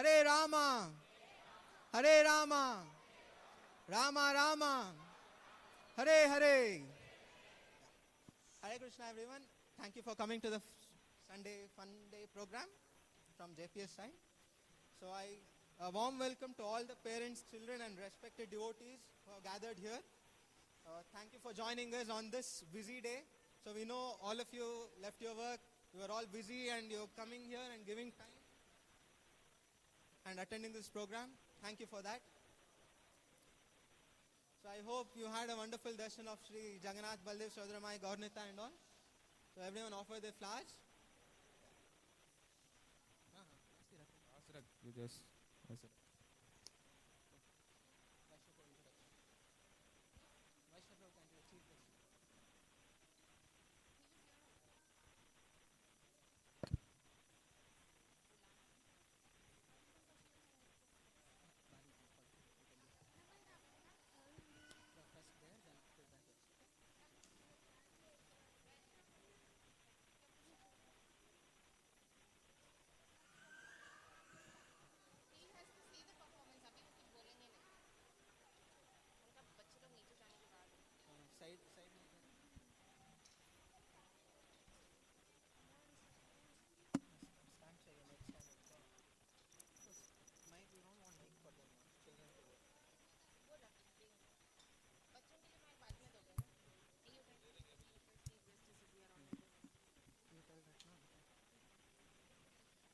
Hare Rama, Hare Rama, Rama Rama, Hare Hare. Hare Krishna everyone. Thank you for coming to the Sunday Fun Day program from JPS side. So a warm welcome to all the parents, children and respected devotees who have gathered here. Thank you for joining us on this busy day. So we know all of you left your work, you are all busy and you're coming here and giving time and attending this program. Thank you for that. So I hope you had a wonderful darshan of Sri Jagannath, Baldev, Shodramai, Gaurnita and all. So everyone offer their flowers.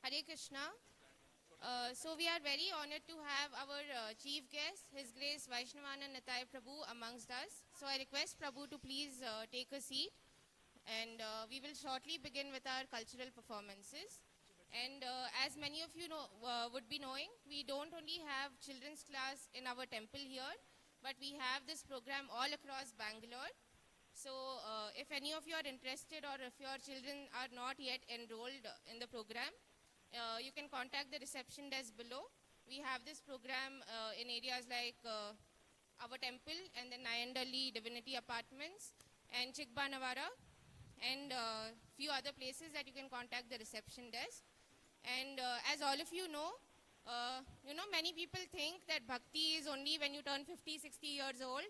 Hare Krishna. So we are very honored to have our chief guest, His Grace Vaishnavanand Nitai Prabhu amongst us. So I request Prabhu to please take a seat, and we will shortly begin with our cultural performances. And as many of you know, would be knowing, we don't only have children's class in our temple here, but we have this program all across Bangalore. So if any of you are interested or if your children are not yet enrolled in the program, you can contact the reception desk below. We have this program in areas like our temple and then Nayandali Divinity Apartments and Chikbanavara and few other places that you can contact the reception desk. And as all of you know, many people think that bhakti is only when you turn 50, 60 years old.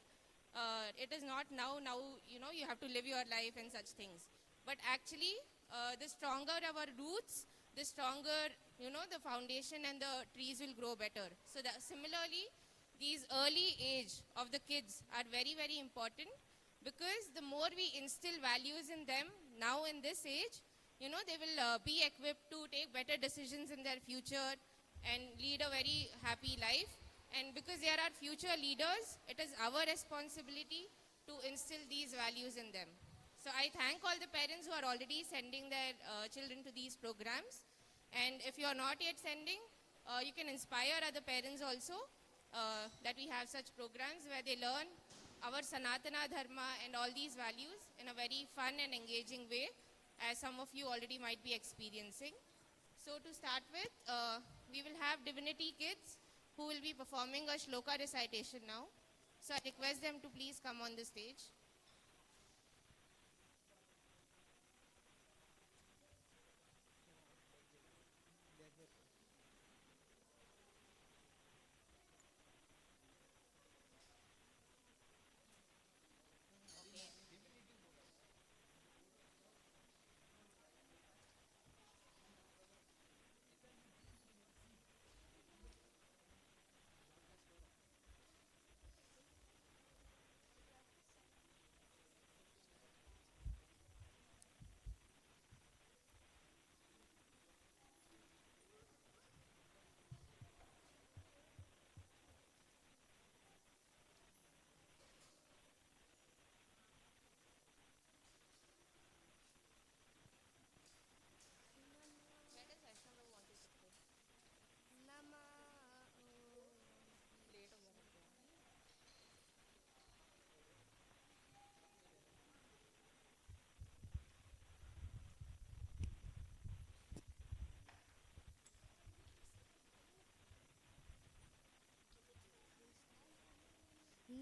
It is not now, you have to live your life and such things. But actually, the stronger our roots, the stronger, the foundation and the trees will grow better. So that similarly, these early age of the kids are very, very important, because the more we instill values in them now in this age, they will be equipped to take better decisions in their future and lead a very happy life. And because they are our future leaders, it is our responsibility to instill these values in them. So I thank all the parents who are already sending their children to these programs. And if you are not yet sending, you can inspire other parents also that we have such programs where they learn our Sanatana Dharma and all these values in a very fun and engaging way, as some of you already might be experiencing. So to start with, we will have Divinity Kids who will be performing a shloka recitation now. So I request them to please come on the stage.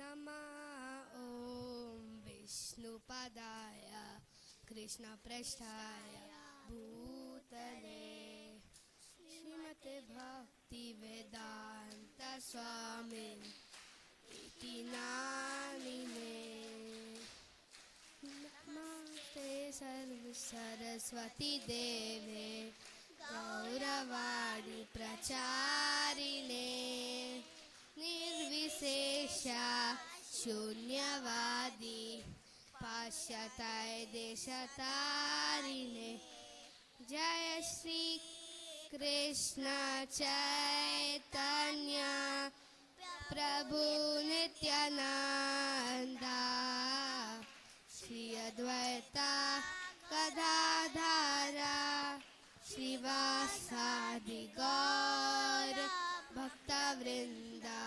Nama Om Vishnupadaya Krishna Prasthaya Bhutale Srimate Bhakti स्वामिन् इति नामिने नमस्ते सरस्वती देवे गौरवाणी प्रचारिणे निर्विशेषा शून्यवादी पाश्चात्य देशतारिणे जय श्री कृष्ण चैतन्य प्रभु नित्यानंदा श्री अद्वैता गदाधरा श्रीवासादि गौर भक्तवृंदा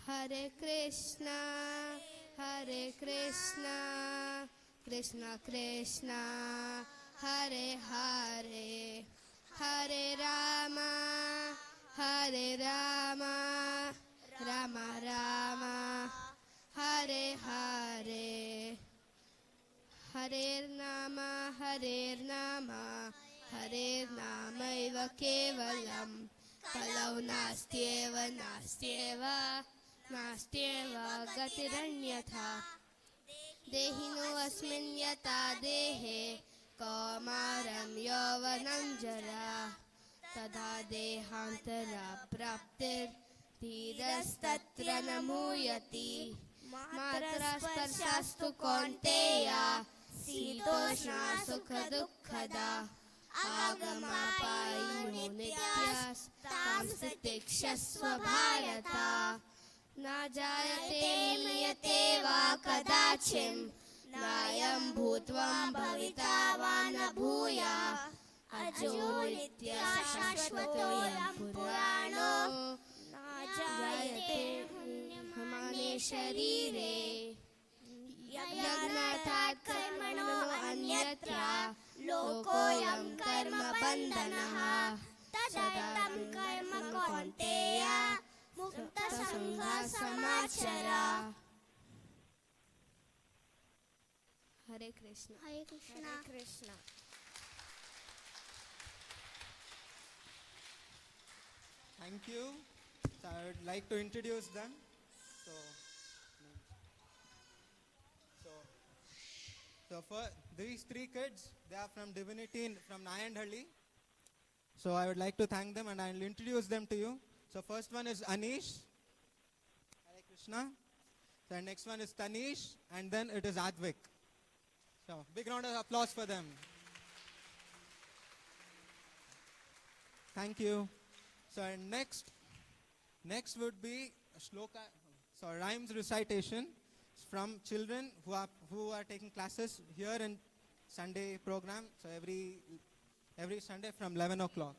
हरे कृष्णा कृष्ण कृष्ण हरे हरे हरे राम राम राम हरे हरे हरेर्नाम हरेर्नामैव केवलं कलौ नास्त्येव गतिरन्यथा देहिनोऽस्मिन् यथा देहे कौमारं यौवनं जरा तथा देहान्तरा प्राप्तिर्धीरस्तत्र न मूयति मात्रा स्पर्शास्तु कौन्तेय शीतोष्णा सुखदुःखदा आगमापायिनो नित्यास्तां तितिक्षस्व भारत न जायते म्रियते वा कदाचिन् नायं भूत्वा भविता वा न भूयात् अजो नित्यः शाश्वतोऽयं पुराणो न जायते हमाने शरीरे यज्ञार्थात् कर्मणो अन्यत्र लोकोऽयं कर्मबन्धनः तदर्थं कर्म कौन्तेय मुक्तसङ्गः समाचर हरे कृष्ण हरे Krishna Thank you. So I would like to introduce them. So for these three kids, they are from Divinity from Nayanhalli. So I would like to thank them and I will introduce them to you. So first one is Anish. Hare Krishna. The next one is Tanish and then it is Advik. So big round of applause for them. Thank you. So next would be shloka, so rhymes recitation from children who are taking classes here in Sunday program. So every Sunday from 11 o'clock.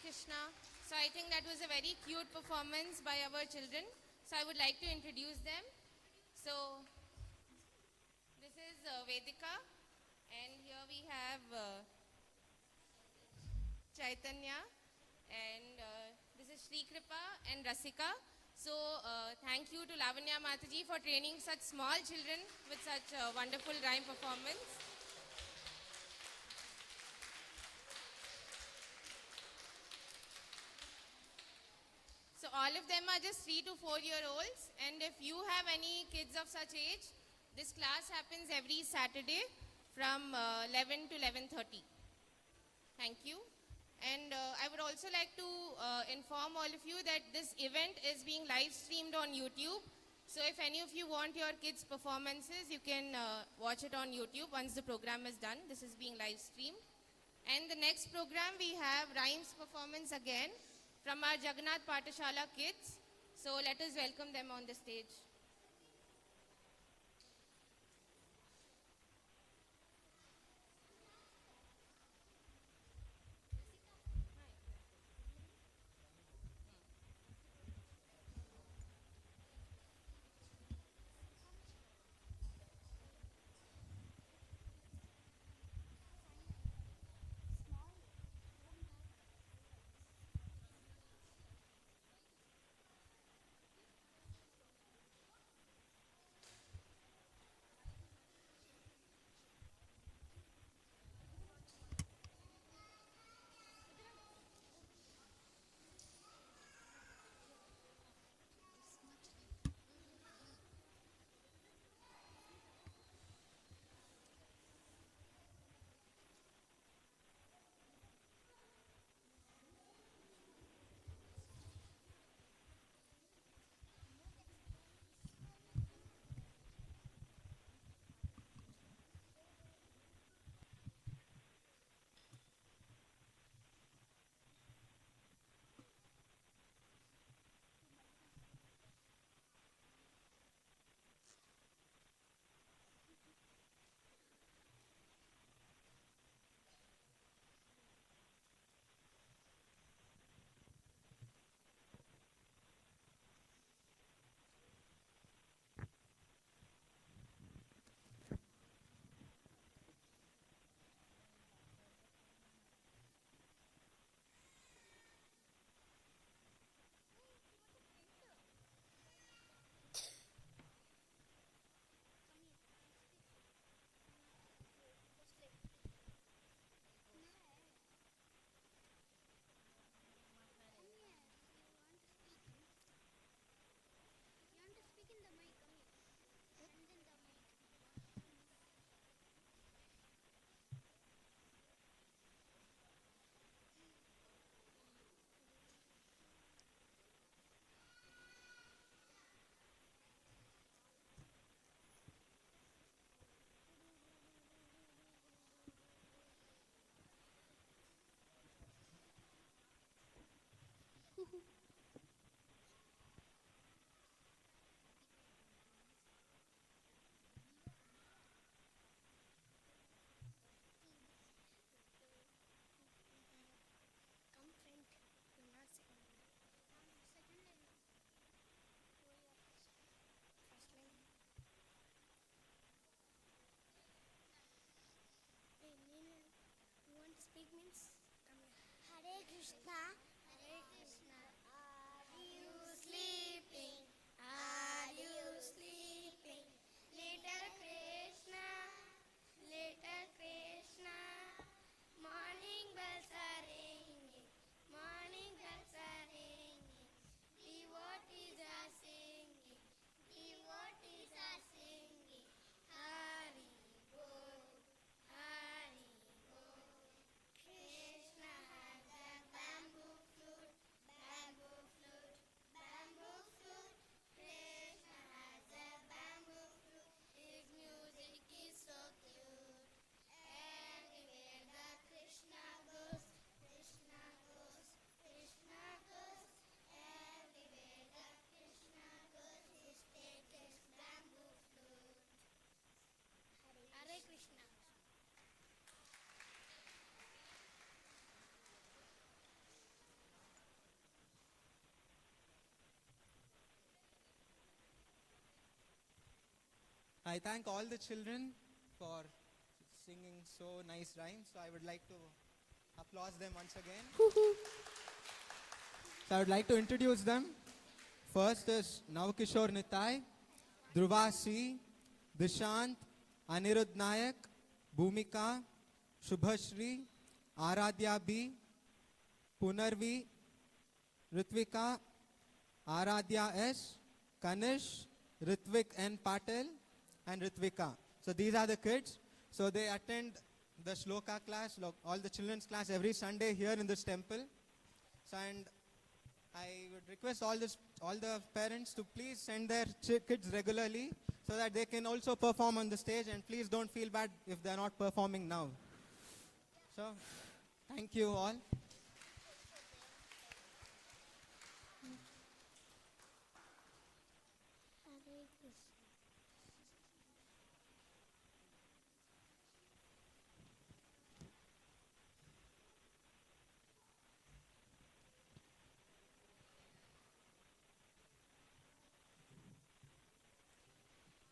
Krishna. So I think that was a very cute performance by our children. So I would like to introduce them. So this is Vedika, and here we have Chaitanya, and this is Shri Kripa and Rasika. So thank you to Lavanya Mataji for training such small children with such wonderful rhyme performance. So all of them are just 3 to 4-year-olds, and if you have any kids of such age, this class happens every Saturday from 11 to 11:30. Thank you. And I would also like to inform all of you that this event is being live streamed on YouTube. So if any of you want your kids' performances, you can watch it on YouTube once the program is done. This is being live streamed. And the next program, we have rhymes performance again from our Jagannath Patashala kids. So let us welcome them on the stage. Hare Krishna, Hare Krishna. Are you sleeping? Are you sleeping? Little Krishna, little Krishna. Morning bells are ringing, morning bells are ringing. Devotees are singing, devotees are singing. Hari Bol, Hari Bol. Krishna had a bamboo I thank all the children for singing so nice rhymes. So I would like to applause them once again. So I would like to introduce them. First is Navkishore Nitai, Dhruva C, Dishant, Anirudh Nayak, Bhumika, Shubhashri, Aradhya B, Punarvi, Ritvika, Aradhya S, Kanish, Ritvik N. Patel, and Ritvika. So these are the kids. So they attend the Shloka class, all the children's class every Sunday here in this temple. So and I would request all the parents to please send their kids regularly so that they can also perform on the stage, and please don't feel bad if they're not performing now. So thank you all. Hare Krishna.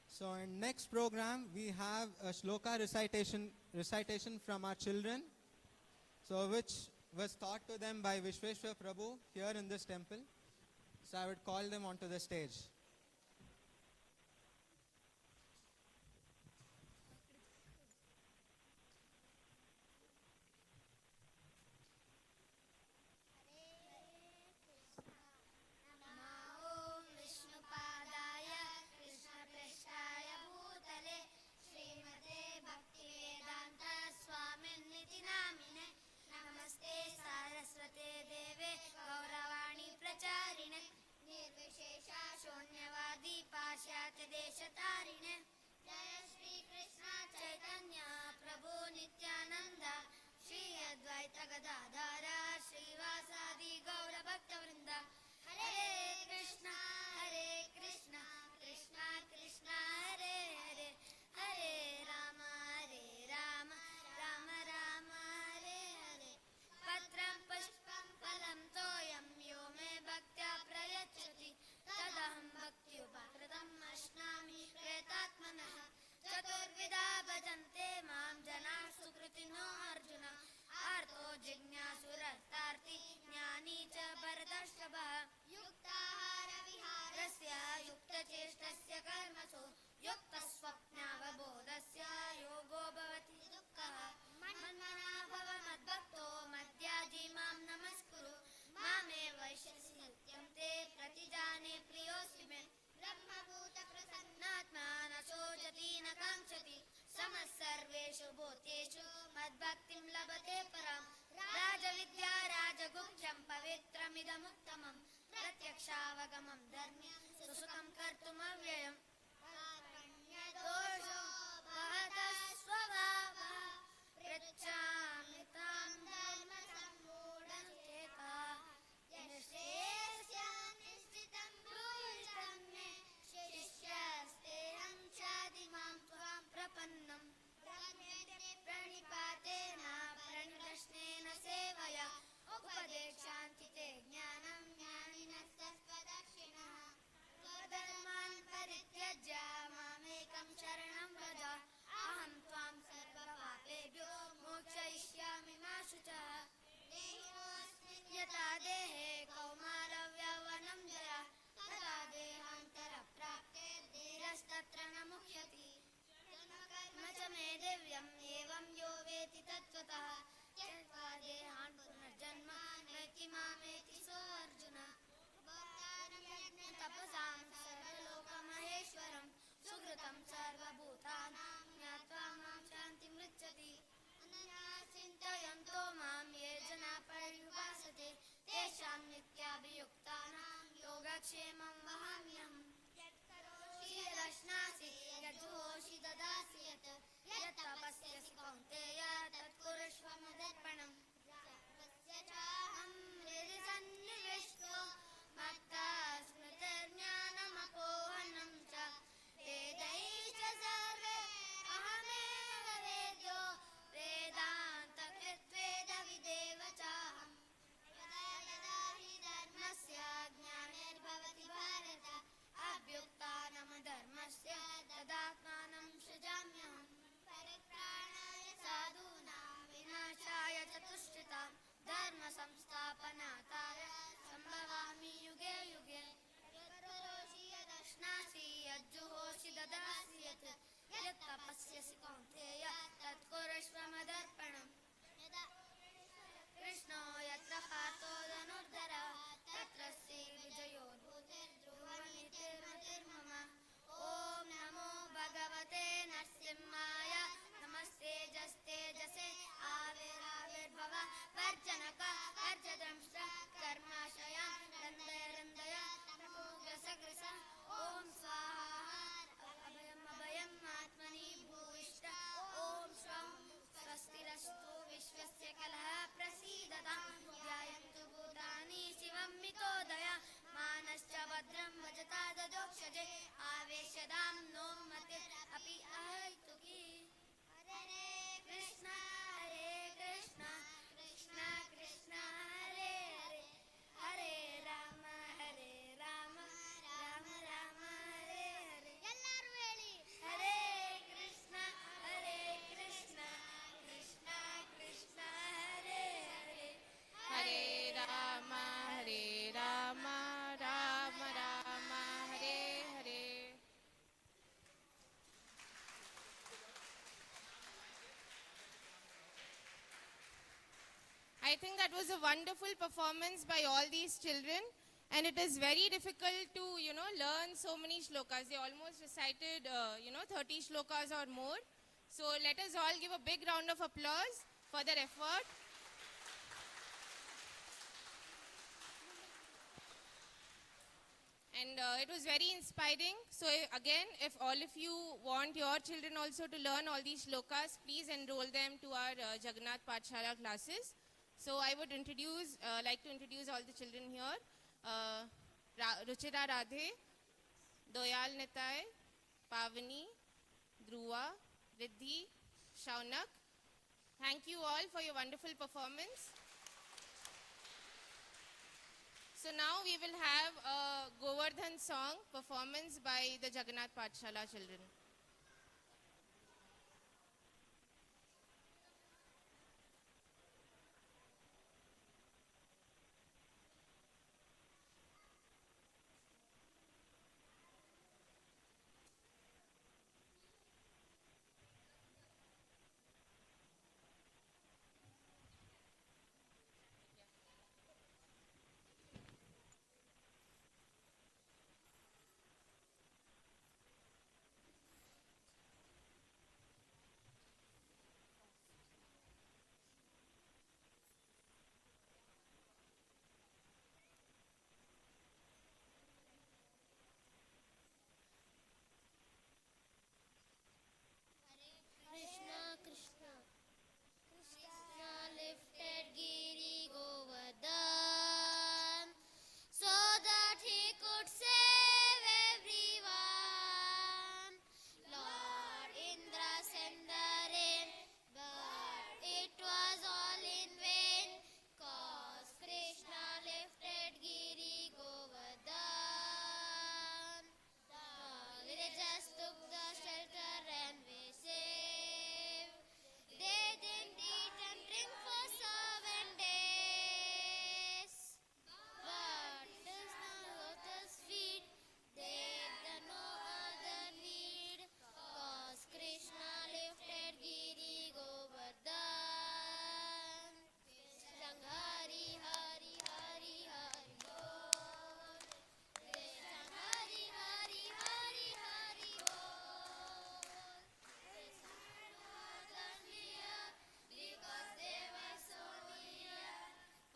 So in next program, we have a shloka recitation from our children, so which was taught to them by Vishweshwar Prabhu here in this temple. So I would call them onto the stage. Namo Vishnupadaya Krishnapreshthaya Bhutale Srimate Bhaktivedanta Swaminiti Namine Namaste Saraswate Deve Gauravani Pracharine Nirvishesha Shonyavadi Pashyate Deshatarine Jaya Shri Krishna Chaitanya Prabhu Nityananda Shri Advaita Gadadhara Srivasadi Gaura Bhakta Vrinda Hare Krishna Krishna Krishna Hare Hare Hare Rama Rama Rama Hare Hare Patram Pushpam Phalam Toyam Yo Me Bhaktya Prayachati Tadaham Bhakti Upakratam Ashnami Pretatmanah Chaturvida Bhajante Mam Jana Sukritino Arjuna Arto Jignasuratarti Jnani Cha Bharadashtabha Yuktahara Viharasya Yukta Cheshtasya Karmasu Yukta Swapnavabodhasya Yogo Bhavati Dukkaha Manmana Bhava Madbhakto Madhyaji Mam Namaskuru Mame Vaishyasi Nityam Te Pratijane Priyosi Me Brahma Bhuta Prasannatma Na Shojati Na Kankshati Samasarveshu Bhuteshu Madbhaktim Labate Param Raja Vidya Raja Gupcham Pavitramidamuttamam Pratyakshavagam Dharmya Susutam Kartum Avyayam Karanya Dosho Bhata Swabhava Prichamitam Dharma Sambodham Cheta Yanashesya Nishchitam Bhuvishtam Me Shishyasteham Chadimam Tvam Prapannam Pranipatena Pranidashnena Sevaya Upadekshanti Te Jnanam Jnaninas Taspadakshinaha Swadharman Paritya I think that was a wonderful performance by all these children. And it is very difficult to, learn so many shlokas. They almost recited, 30 shlokas or more. So let us all give a big round of applause for their effort. And it was very inspiring. So again, if all of you want your children also to learn all these shlokas, please enroll them to our Jagannath Pathshala classes. So I would like to introduce all the children here. Ruchira Radhe, Doyal Nitai, Pavani, Dhruva, Riddhi, Shaunak. Thank you all for your wonderful performance. So now we will have a Govardhan song performance by the Jagannath Pathshala children. Krishna, Krishna, Krishna lifted Giri Govardhan so that he could save everyone. Lord Indra sent the rain, but it was all in vain, 'cause Krishna lifted Giri Govardhan. The villagers took the shelter and were safe. They didn't eat and drink for 7 days. But Krishna lotus feet, they had no other need, 'cause Krishna lifted Giri Govardhan. Sang Hari Hari Hari Hari Bol. They sang Hari Hari Hari Hari Bol. They sang more than here because they were so near.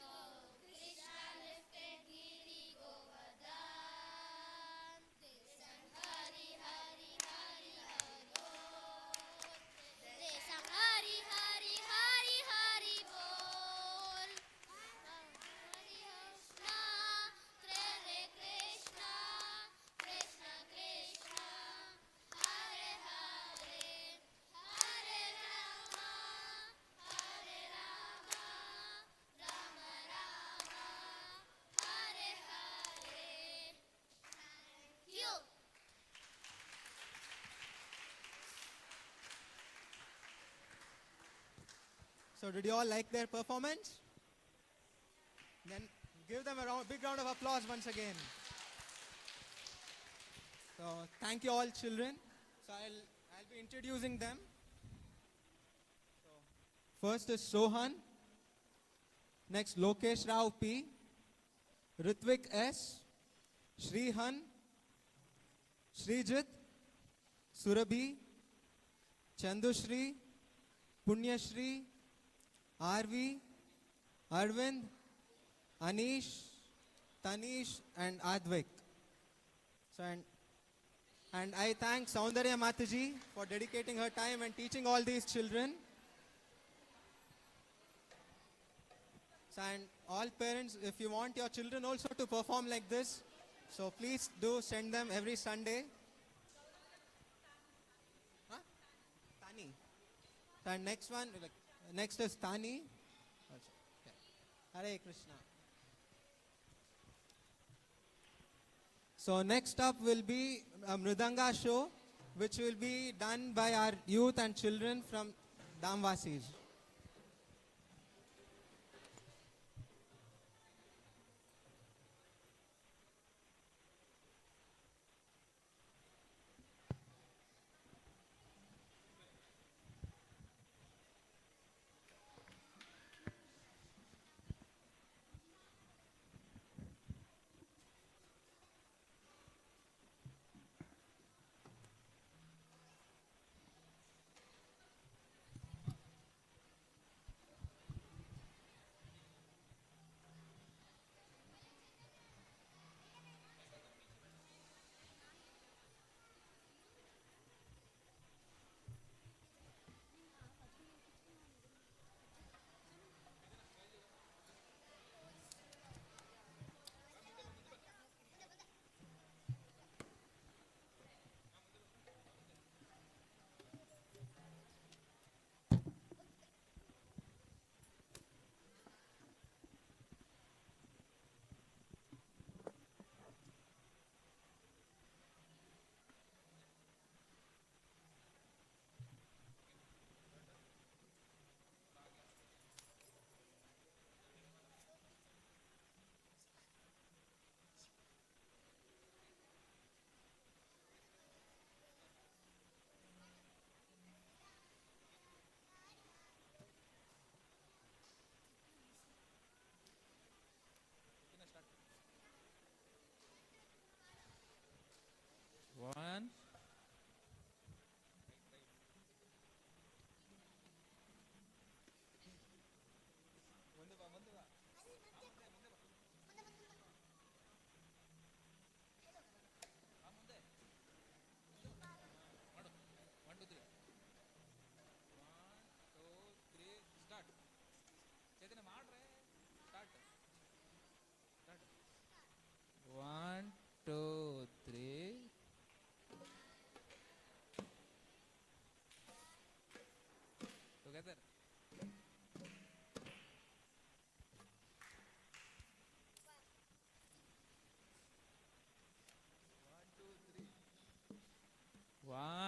Oh, Krishna lifted Giri Govardhan. They sang Hari Hari Hari Hari Bol. They sang Hari Hari Hari Hari Bol. Hari Krishna, Hare Krishna, Krishna Krishna, Hare Hare, Hare Rama, Hare Rama, Rama Rama, Hare Hare. Thank you. So did you all like their performance? Then give them a big round of applause once again. So thank you all children. So I'll be introducing them. So first is Sohan. Next Lokesh Rao P. Ritvik S. Shrihan. Srijit. Surabhi. Chandushri. Punyashri. Arvi. Arvind. Anish. Tanish and Advik. So and I thank Saundarya Mataji for dedicating her time and teaching all these children. So and all parents, if you want your children also to perform like this, so please do send them every Sunday. Huh? Tani. And next one, next is Tani. Also. Yeah. Hare Krishna. So next up will be a Mridanga show, which will be done by our youth and children from Damvasis.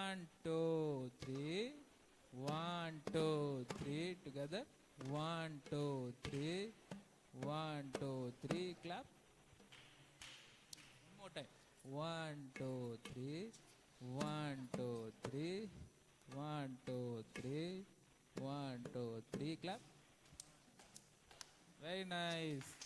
1, 2, 3. 1, 2, 3. Together. 1, 2, 3. 1, 2, 3. Clap. One more time. 1, 2, 3. 1, 2, 3. 1, 2, 3. 1, 2, 3. Clap. Very nice.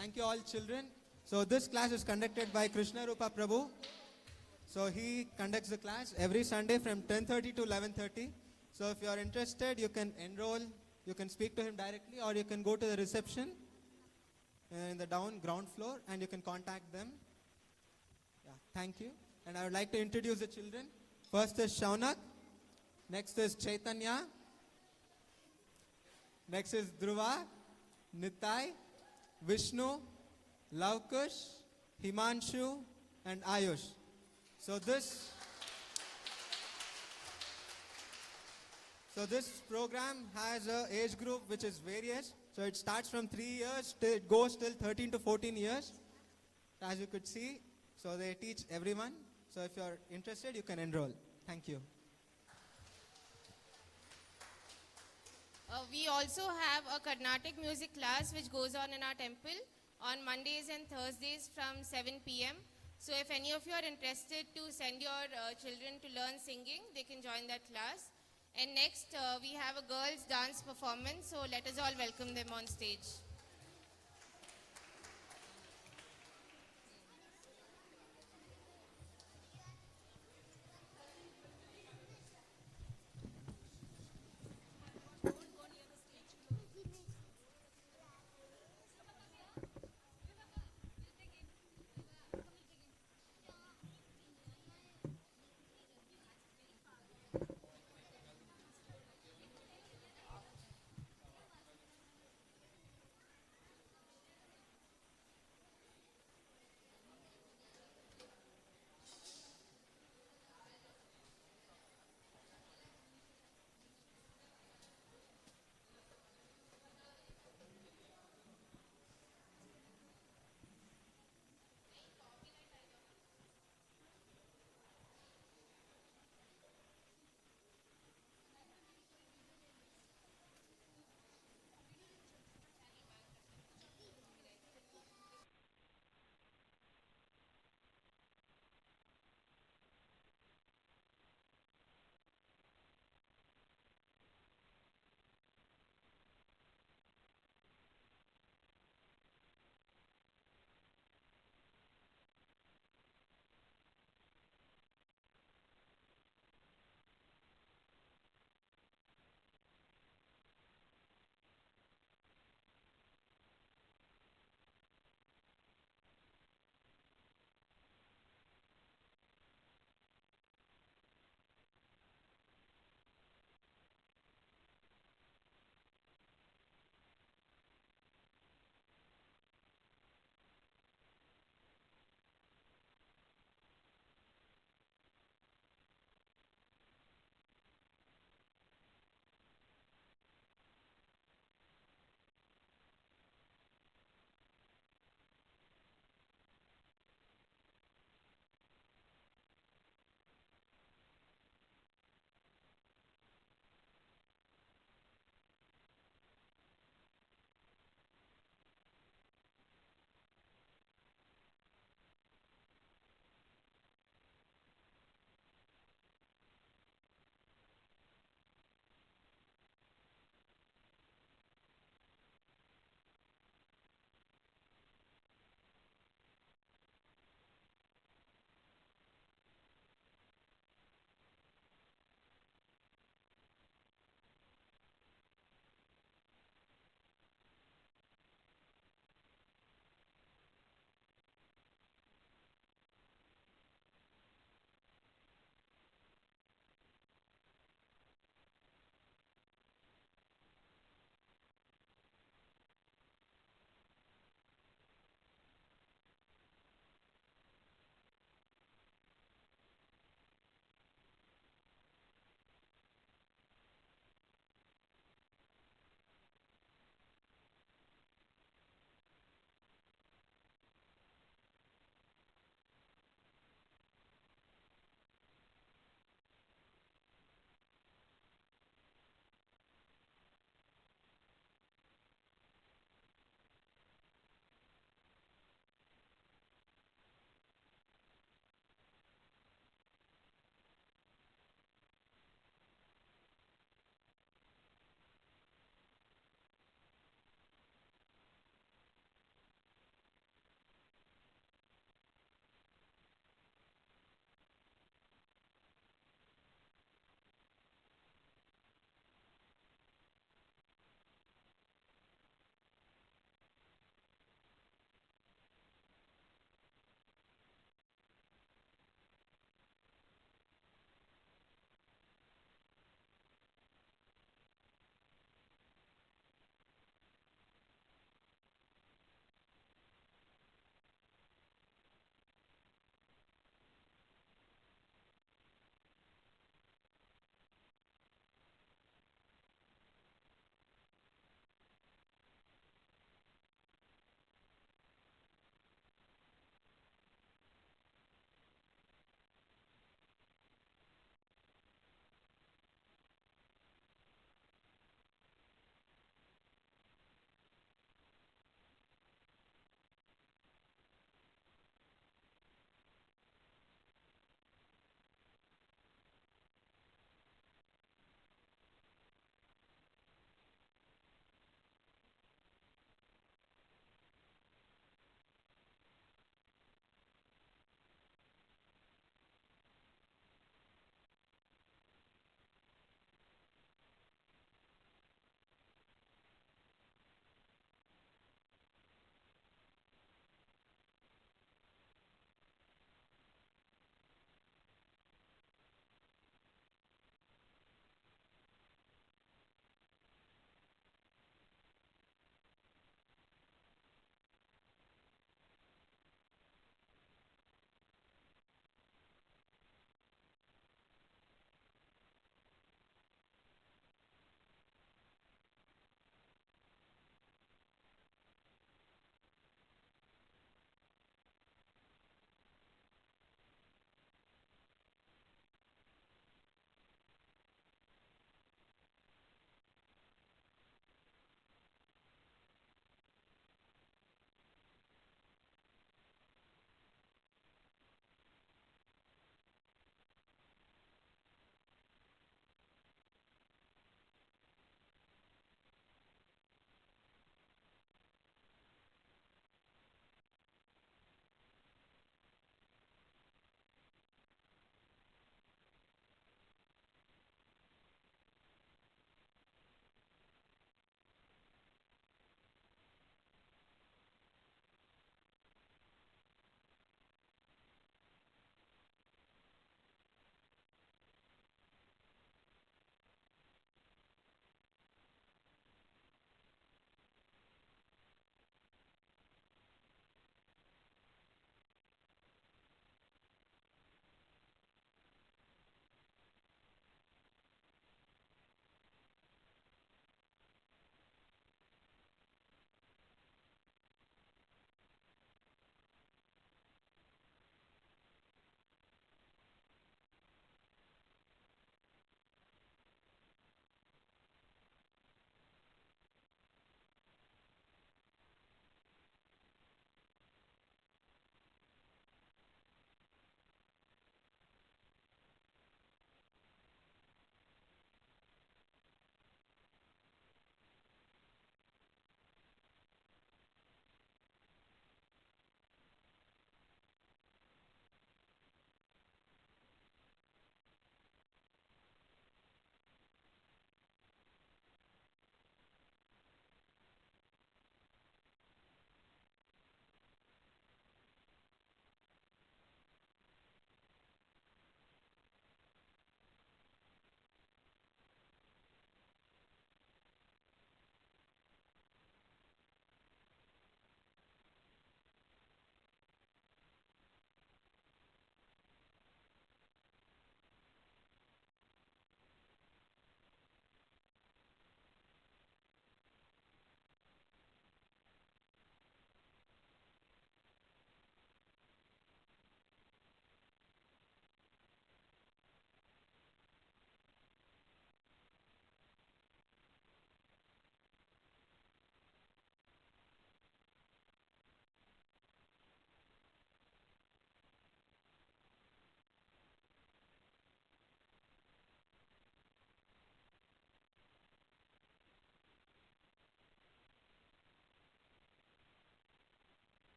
Thank you all children. So this class is conducted by Krishna Rupa Prabhu. So he conducts the class every Sunday from 10:30 to 11:30. So if you are interested, you can enroll, you can speak to him directly, or you can go to the reception in the ground floor and you can contact them. Yeah, thank you. And I would like to introduce the children. First is Shaunak. Next is Chaitanya. Next is Dhruva, Nitai, Vishnu, Lavkush, Himanshu, and Ayush. So this program has a age group which is various. So it starts from 3 years, it goes till 13 to 14 years, as you could see. So they teach everyone. So if you're interested, you can enroll. Thank you. We also have a Carnatic music class which goes on in our temple on Mondays and Thursdays from 7 p.m. So if any of you are interested to send your children to learn singing, they can join that class. And next, we have a girls' dance performance, so let us all welcome them on stage.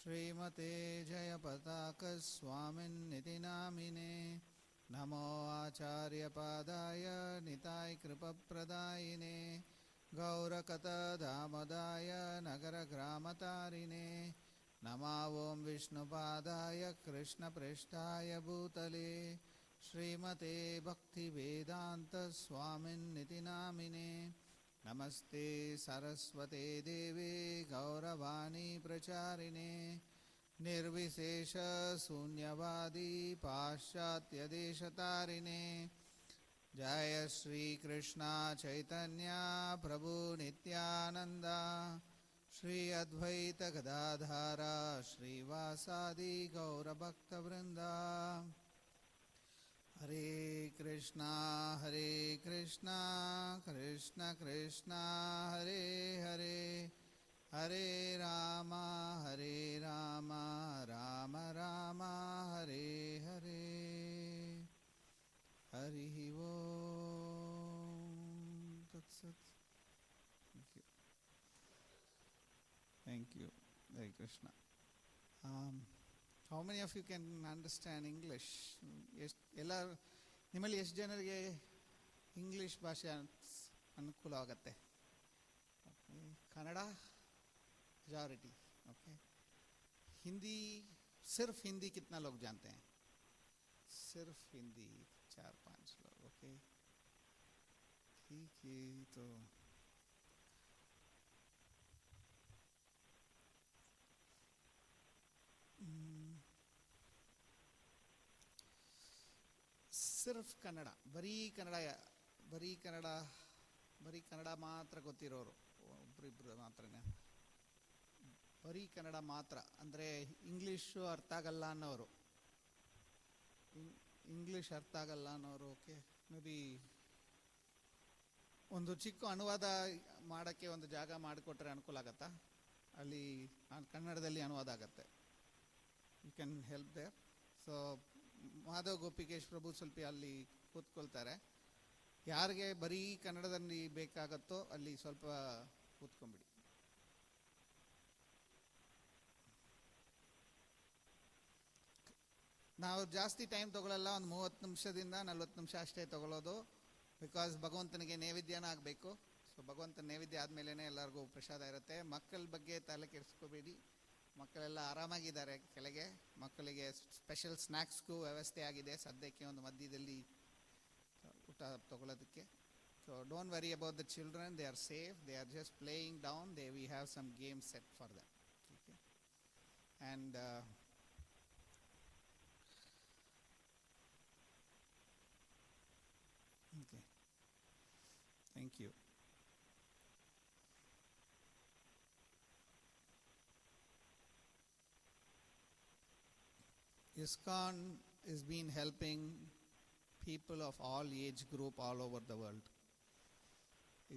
श्रीमते जयपताकस्वामिन्निति नामिने नमो आचार्यपादाय निताय कृपप्रदायिने गौरकथादामोदाय नगरग्रामतारिणे नमा ओं विष्णुपादाय कृष्णप्रेष्ठाय भूतले श्रीमते भक्तिवेदान्तस्वामिन्निति नामिने नमस्ते सरस्वते देवे गौरवाणी प्रचारिणे निर्विशेष शून्यवादी पाश्चात्यदेशतारिणे जय श्री कृष्ण चैतन्य प्रभु नित्यानंद श्री अद्वैत गदाधर श्रीवासादि गौरभक्तवृंद हरे कृष्णा कृष्ण कृष्ण हरे हरे हरे राम राम राम हरे हरे हरि ओम तत्सत Thank you. Hare Krishna. How many of you can understand English? ಎಲ್ಲರೂ ನಿಮ್ಮಲ್ಲಿ ಎಷ್ಟು ಜನರಿಗೆ ಇಂಗ್ಲಿಷ್ ಭಾಷೆ ಅನುಕೂಲವಾಗತ್ತೆ? Kannada majority, okay. हिंदी, सिर्फ हिंदी कितना लोग जानते हैं? सिर्फ हिंदी 4-5 लोग, ओके. ठीक है, तो सिर्फ कन्नड़, बरी कन्नड़ मात्र ಗೊತ್ತಿರೋರು ಒಬ್ಬರಿಬ್ಬರು ಮಾತ್ರನೇ. ಬರೀ ಕನ್ನಡ ಮಾತ್ರ ಅಂದರೆ ಇಂಗ್ಲೀಷು ಅರ್ಥ ಆಗಲ್ಲ ಅನ್ನೋರು, ಓಕೆ. ಮೇ ಬಿ ಒಂದು ಚಿಕ್ಕ ಅನುವಾದ ಮಾಡೋಕ್ಕೆ ಒಂದು ಜಾಗ ಮಾಡಿಕೊಟ್ರೆ ಅನುಕೂಲ ಆಗತ್ತಾ? ಅಲ್ಲಿ ಕನ್ನಡದಲ್ಲಿ ಅನುವಾದ ಆಗತ್ತೆ. You can help there. So Madhav Gopikesh Prabhu ಸ್ವಲ್ಪ ಅಲ್ಲಿ ಕೂತ್ಕೊಳ್ತಾರೆ. ಯಾರಿಗೆ ಬರೀ ಕನ್ನಡದಲ್ಲಿ ಬೇಕಾಗತ್ತೋ ಅಲ್ಲಿ ಸ್ವಲ್ಪ ಕೂತ್ಕೊಂಡ್ಬಿಡಿ. ನಾವು ಜಾಸ್ತಿ ಟೈಮ್ ತಗೊಳ್ಳಲ್ಲ, ಒಂದು 30 ನಿಮಿಷದಿಂದ 40 ನಿಮಿಷ ಅಷ್ಟೇ ತಗೊಳ್ಳೋದು. ಬಿಕಾಸ್ ಭಗವಂತನಿಗೆ ನೈವೇದ್ಯನ ಆಗಬೇಕು. ಸೊ ಭಗವಂತನ ನೈವೇದ್ಯ ಆದಮೇಲೆ ಎಲ್ಲರಿಗೂ ಪ್ರಸಾದ ಇರುತ್ತೆ. ಮಕ್ಕಳ ಬಗ್ಗೆ ತಲೆ ಕೆಡಿಸ್ಕೋಬೇಡಿ, ಮಕ್ಕಳೆಲ್ಲ ಆರಾಮಾಗಿದ್ದಾರೆ ಕೆಳಗೆ. ಮಕ್ಕಳಿಗೆ ಸ್ಪೆಷಲ್ ಸ್ನ್ಯಾಕ್ಸ್ಗೂ ವ್ಯವಸ್ಥೆ ಆಗಿದೆ ಸದ್ಯಕ್ಕೆ, ಒಂದು ಮಧ್ಯದಲ್ಲಿ ಊಟ ತಗೊಳ್ಳೋದಕ್ಕೆ. So don't worry about the children, they are safe, they are just playing down, we have some game set for them. Okay. And okay, thank you. ISKCON has been helping people of all age group all over the world.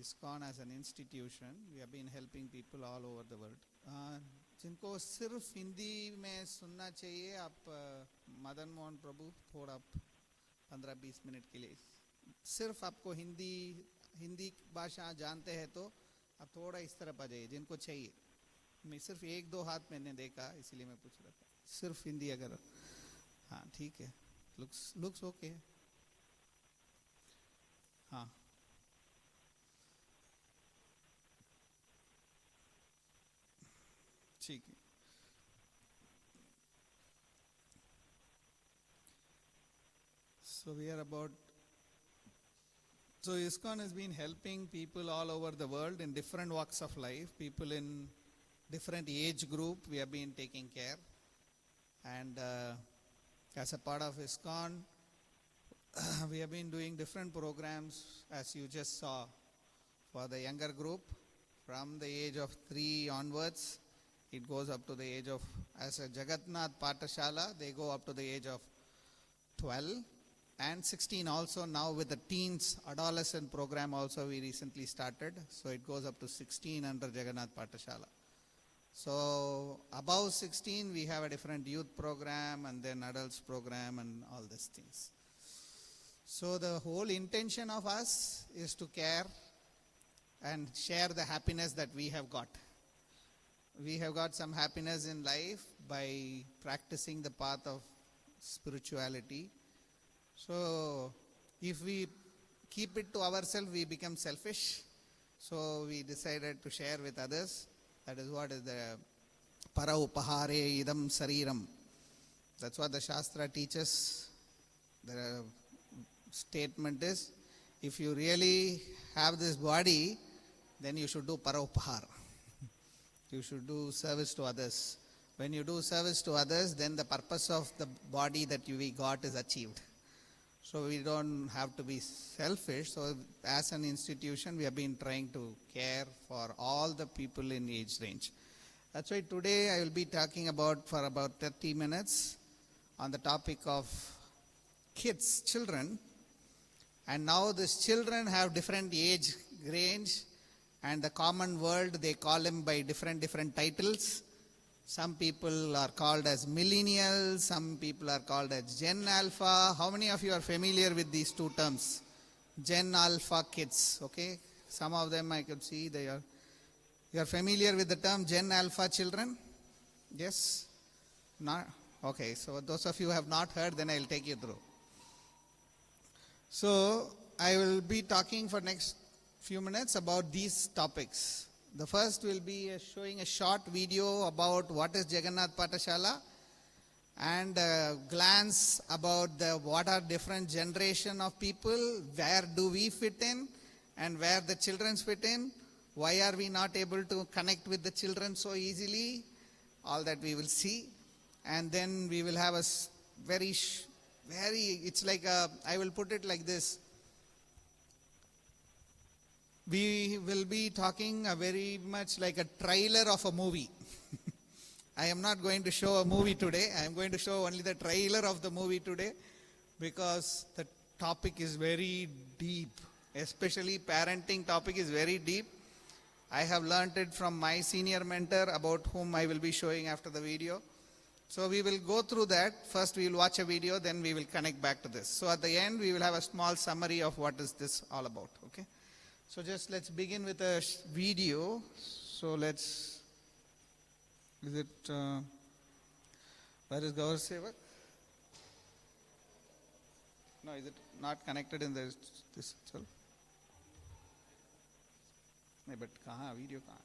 ISKCON as an institution, we have been helping people all over the world. जिनको सिर्फ हिंदी में सुनना चाहिए, आप मदन मोहन प्रभु थोड़ा 15-20 minute के लिए, सिर्फ आपको हिंदी भाषा जानते हैं तो आप थोड़ा इस तरफ आ जाइए. जिनको चाहिए, मैं सिर्फ 1-2 हाथ मैंने देखा, इसीलिए मैं पूछ रहा था. सिर्फ हिंदी अगर, हाँ ठीक है, लुक्स ओके. हाँ ठीक है. So we are about, so ISKCON has been helping people all over the world in different walks of life, people in different age group we have been taking care. And as a part of ISKCON, we have been doing different programs, as you just saw, for the younger group from the age of 3 onwards. It goes up to the age of, as a Jagatnath Patashala, they go up to the age of 12 and 16 also. Now with the teens, adolescent program also we recently started. So it goes up to 16 under Jagannath Patashala. So above 16 we have a different youth program and then adults program and all these things. So the whole intention of us is to care and share the happiness that we have got. we have got some happiness in life by practicing the path of spirituality. So if we keep it to ourselves, we become selfish. So we decided to share with others. That is what is the para upahare idam sariram. That's what the Shastra teaches. The statement is, if you really have this body, then you should do para upahar. You should do service to others. When you do service to others, then the purpose of the body that we got is achieved. So we don't have to be selfish. So as an institution, we have been trying to care for all the people in age range. That's why today I will be talking for about 30 minutes on the topic of kids, children. And now these children have different age range, and the common world, they call them by different titles. Some people are called as millennials, some people are called as Gen Alpha. How many of you are familiar with these two terms? Gen Alpha kids, okay? Some of them I could see you are familiar with the term Gen Alpha children? Yes? Not? Okay, so those of you who have not heard, then I will take you through. So I will be talking for next few minutes about these topics. The first will be showing a short video about what is Jagannath Pathashala, and a glance about what are different generation of people, where do we fit in, and where the children fit in, why are we not able to connect with the children so easily, all that we will see. And then we will have a it's like I will put it like this. We will be talking very much like a trailer of a movie. I am not going to show a movie today. I am going to show only the trailer of the movie today, because the topic is very deep. Especially parenting topic is very deep. I have learnt it from my senior mentor, about whom I will be showing after the video. So we will go through that. First we will watch a video, then we will connect back to this. So at the end we will have a small summary of what is this all about. Okay. So just let's begin with a video. So where is Gaur Sevak? No, is it not connected in this itself? No, but kahan, video kahan?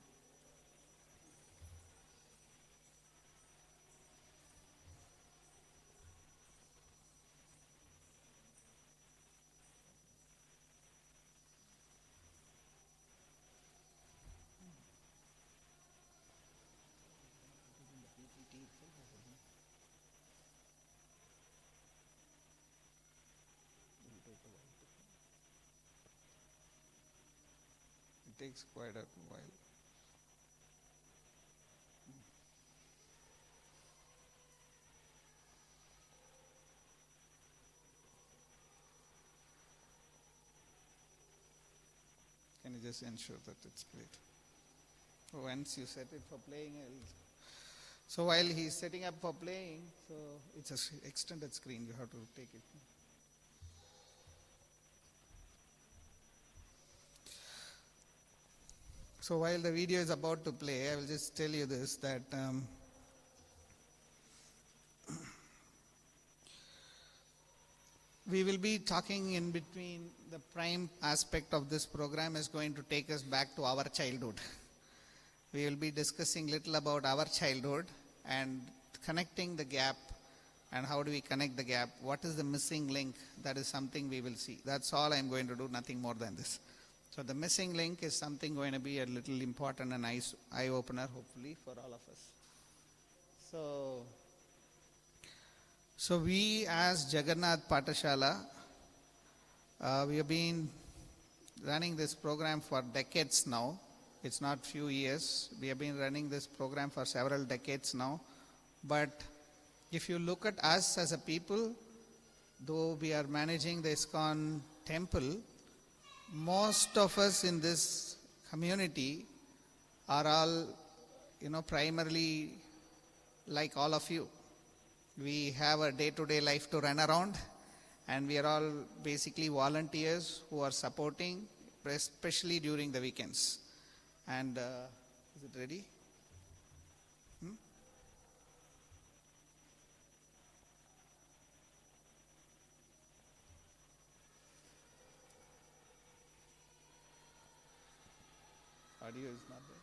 It takes quite a while. Can you just ensure that it's great? Once you set it for playing, so while he's setting up for playing, so it's an extended screen, you have to take it. So while the video is about to play, I will just tell you this, that we will be talking in between. The prime aspect of this program is going to take us back to our childhood. We will be discussing little about our childhood and connecting the gap, and how do we connect the gap, what is the missing link. That is something we will see. That's all I'm going to do, nothing more than this. So the missing link is something going to be a little important and eye-opener, hopefully, for all of us. So we as Jagannath Pathashala, we have been running this program for decades now. It's not few years. We have been running this program for several decades now. But if you look at us as a people, though we are managing the ISKCON temple, most of us in this community are all, primarily like all of you. We have a day-to-day life to run around, and we are all basically volunteers who are supporting, especially during the weekends. And is it ready? audio is not there.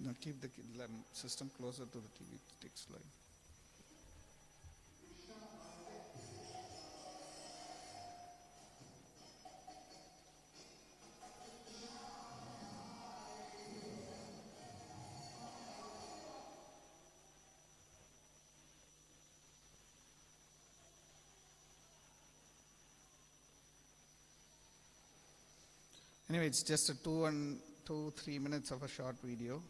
Now keep the system closer to the TV. It takes slide. Anyway, it's just a 3 minutes of a short video.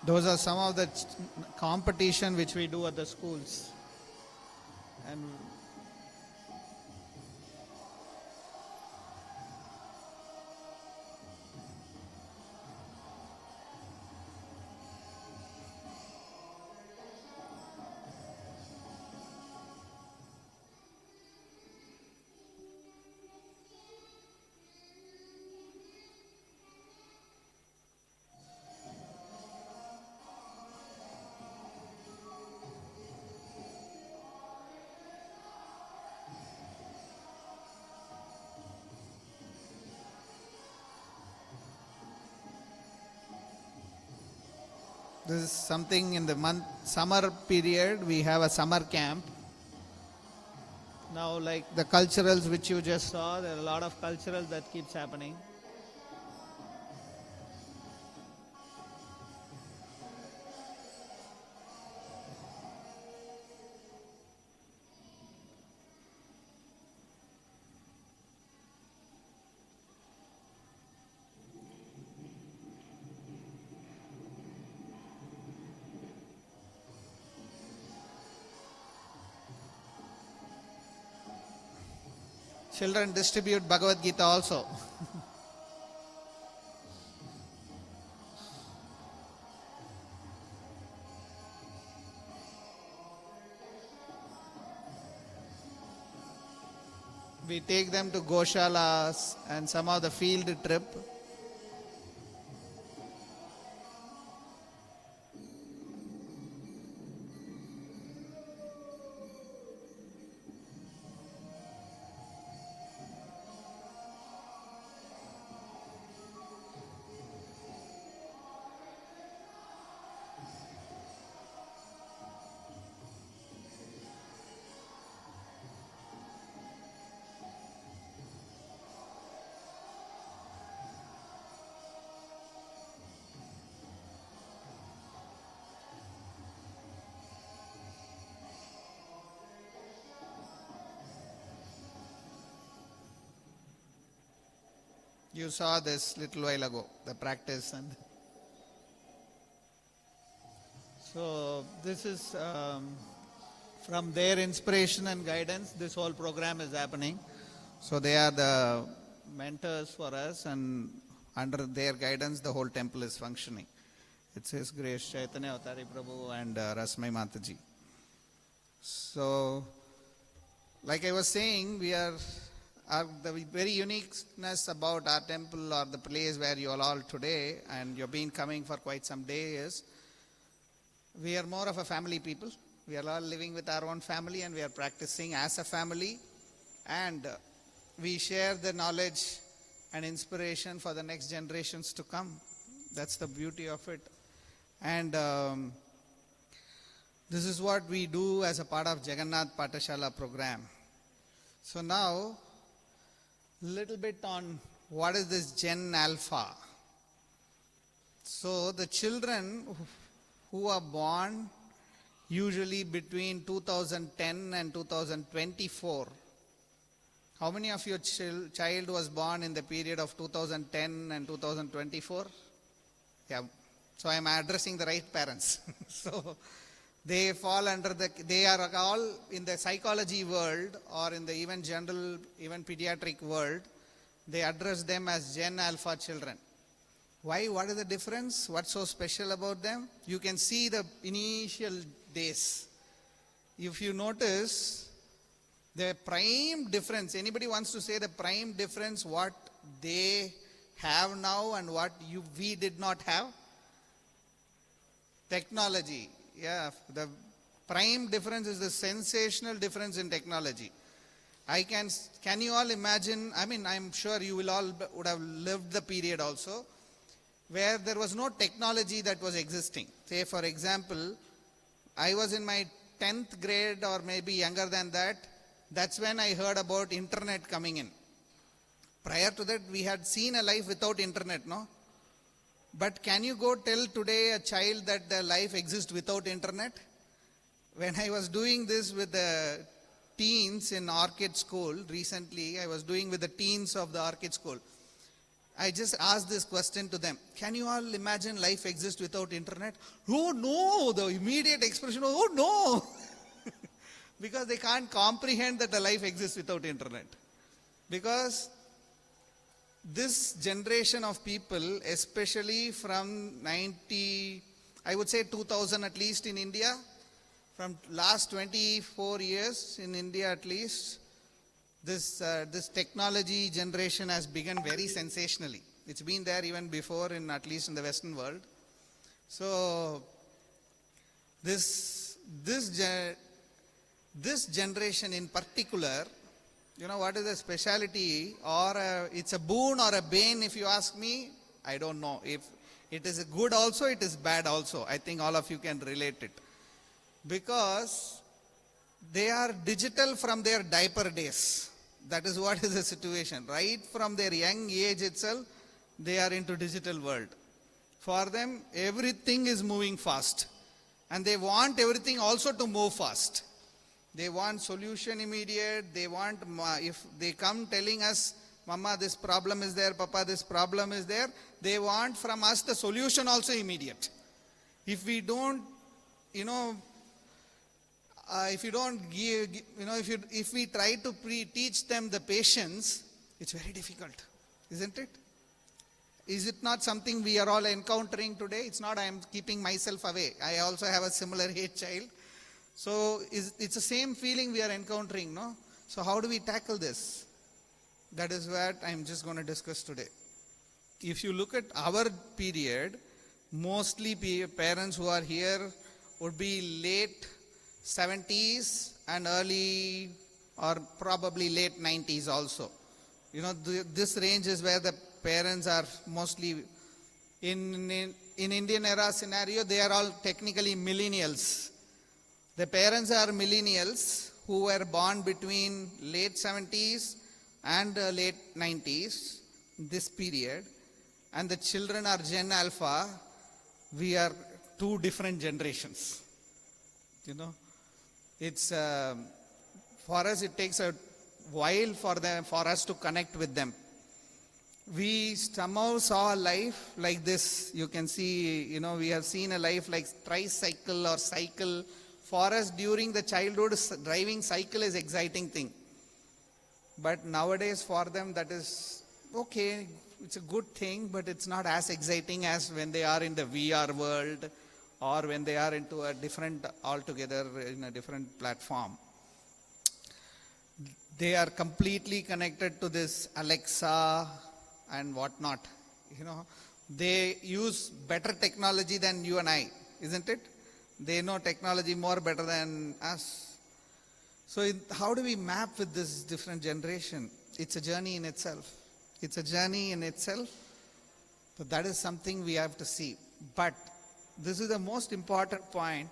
Those are some of the competition which we do at the schools. And this is something in the summer period. We have a summer camp. Now, like the culturals which you just saw, there are a lot of culturals that keeps happening. Children distribute Bhagavad Gita also. We take them to Goshalas and some of the field trip. You saw this little while ago, the practice. And so this is from their inspiration and guidance, this whole program is happening. So they are the mentors for us, and under their guidance, the whole temple is functioning. It's His Grace Chaitanya Avatari Prabhu and Rasmai Mataji. So, like I was saying, the very uniqueness about our temple or the place where you are all today, and you've been coming for quite some days, we are more of a family people. We are all living with our own family and we are practicing as a family, and we share the knowledge and inspiration for the next generations to come. That's the beauty of it. And this is what we do as a part of Jagannath Patashala program. So now, little bit on what is this Gen Alpha. So the children who are born usually between 2010 and 2024. How many of your child was born in the period of 2010 and 2024? Yeah, so I am addressing the right parents. So they fall under they are all in the psychology world or in the even general, even pediatric world, they address them as Gen Alpha children. Why? What is the difference? What's so special about them? You can see the initial days. If you notice, the prime difference, anybody wants to say the prime difference, what they have now and what we did not have? Technology. Yeah, the prime difference is the sensational difference in technology. Can you all imagine, I mean, I'm sure you will all would have lived the period also, where there was no technology that was existing. Say, for example, I was in my 10th grade or maybe younger than that. That's when I heard about internet coming in. Prior to that, we had seen a life without internet, no? But can you go tell today a child that the life exists without internet? When I was doing this with the teens in Orchid School, recently I was doing with the teens of the Orchid School. I just asked this question to them. Can you all imagine life exists without internet? Oh no, the immediate expression, oh no. Because they can't comprehend that a life exists without internet. Because this generation of people, especially from 90, I would say 2000 at least in India, from last 24 years in India at least, this technology generation has begun very sensationally. It's been there even before, at least in the Western world. So this generation in particular, you know what is the speciality, or it's a boon or a bane if you ask me? I don't know. If it is good also, it is bad also. I think all of you can relate it. Because they are digital from their diaper days. That is what is the situation. Right from their young age itself, they are into digital world. For them, everything is moving fast. And they want everything also to move fast. They want solution immediate. They want, if they come telling us, Mama, this problem is there, Papa, this problem is there, they want from us the solution also immediate. If we don't, if you don't give, if we try to teach them the patience, it's very difficult, isn't it? Is it not something we are all encountering today? It's not I am keeping myself away. I also have a similar age child. So it's the same feeling we are encountering, no? So how do we tackle this? That is what I'm just going to discuss today. If you look at our period, mostly parents who are here would be late 70s and early or probably late 90s also. This range is where the parents are mostly in Indian era scenario. They are all technically millennials. The parents are millennials who were born between late 70s and late 90s, this period. And the children are Gen Alpha. We are two different generations. It's for us it takes a while for us to connect with them. We somehow saw a life like this. You can see, we have seen a life like tricycle or cycle. For us during the childhood, driving cycle is exciting thing. But nowadays for them that is okay, it's a good thing, but it's not as exciting as when they are in the VR world or when they are into a different, altogether in a different platform. They are completely connected to this Alexa and whatnot. They use better technology than you and I, isn't it? They know technology more better than us. So how do we map with this different generation? It's a journey in itself. It's a journey in itself. So that is something we have to see. But this is the most important point.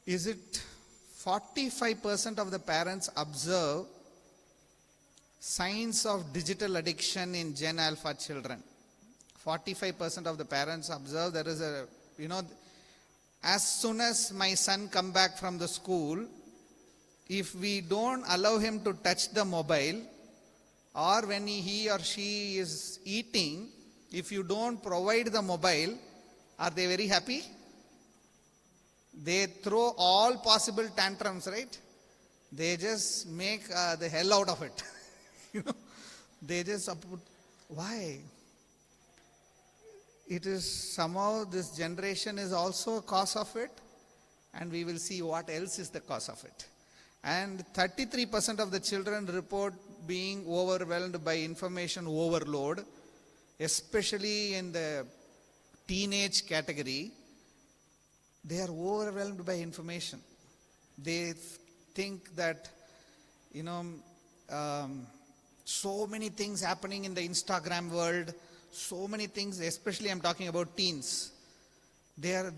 Is it 45% of the parents observe signs of digital addiction in Gen Alpha children? 45% of the parents observe there is a, as soon as my son come back from the school, if we don't allow him to touch the mobile, or when he or she is eating, if you don't provide the mobile, are they very happy? They throw all possible tantrums, right? They just make the hell out of it. They just put, why? It is somehow this generation is also a cause of it, and we will see what else is the cause of it. And 33% of the children report being overwhelmed by information overload, especially in the teenage category. They are overwhelmed by information. They think that, so many things happening in the Instagram world, so many things, especially I'm talking about teens. Their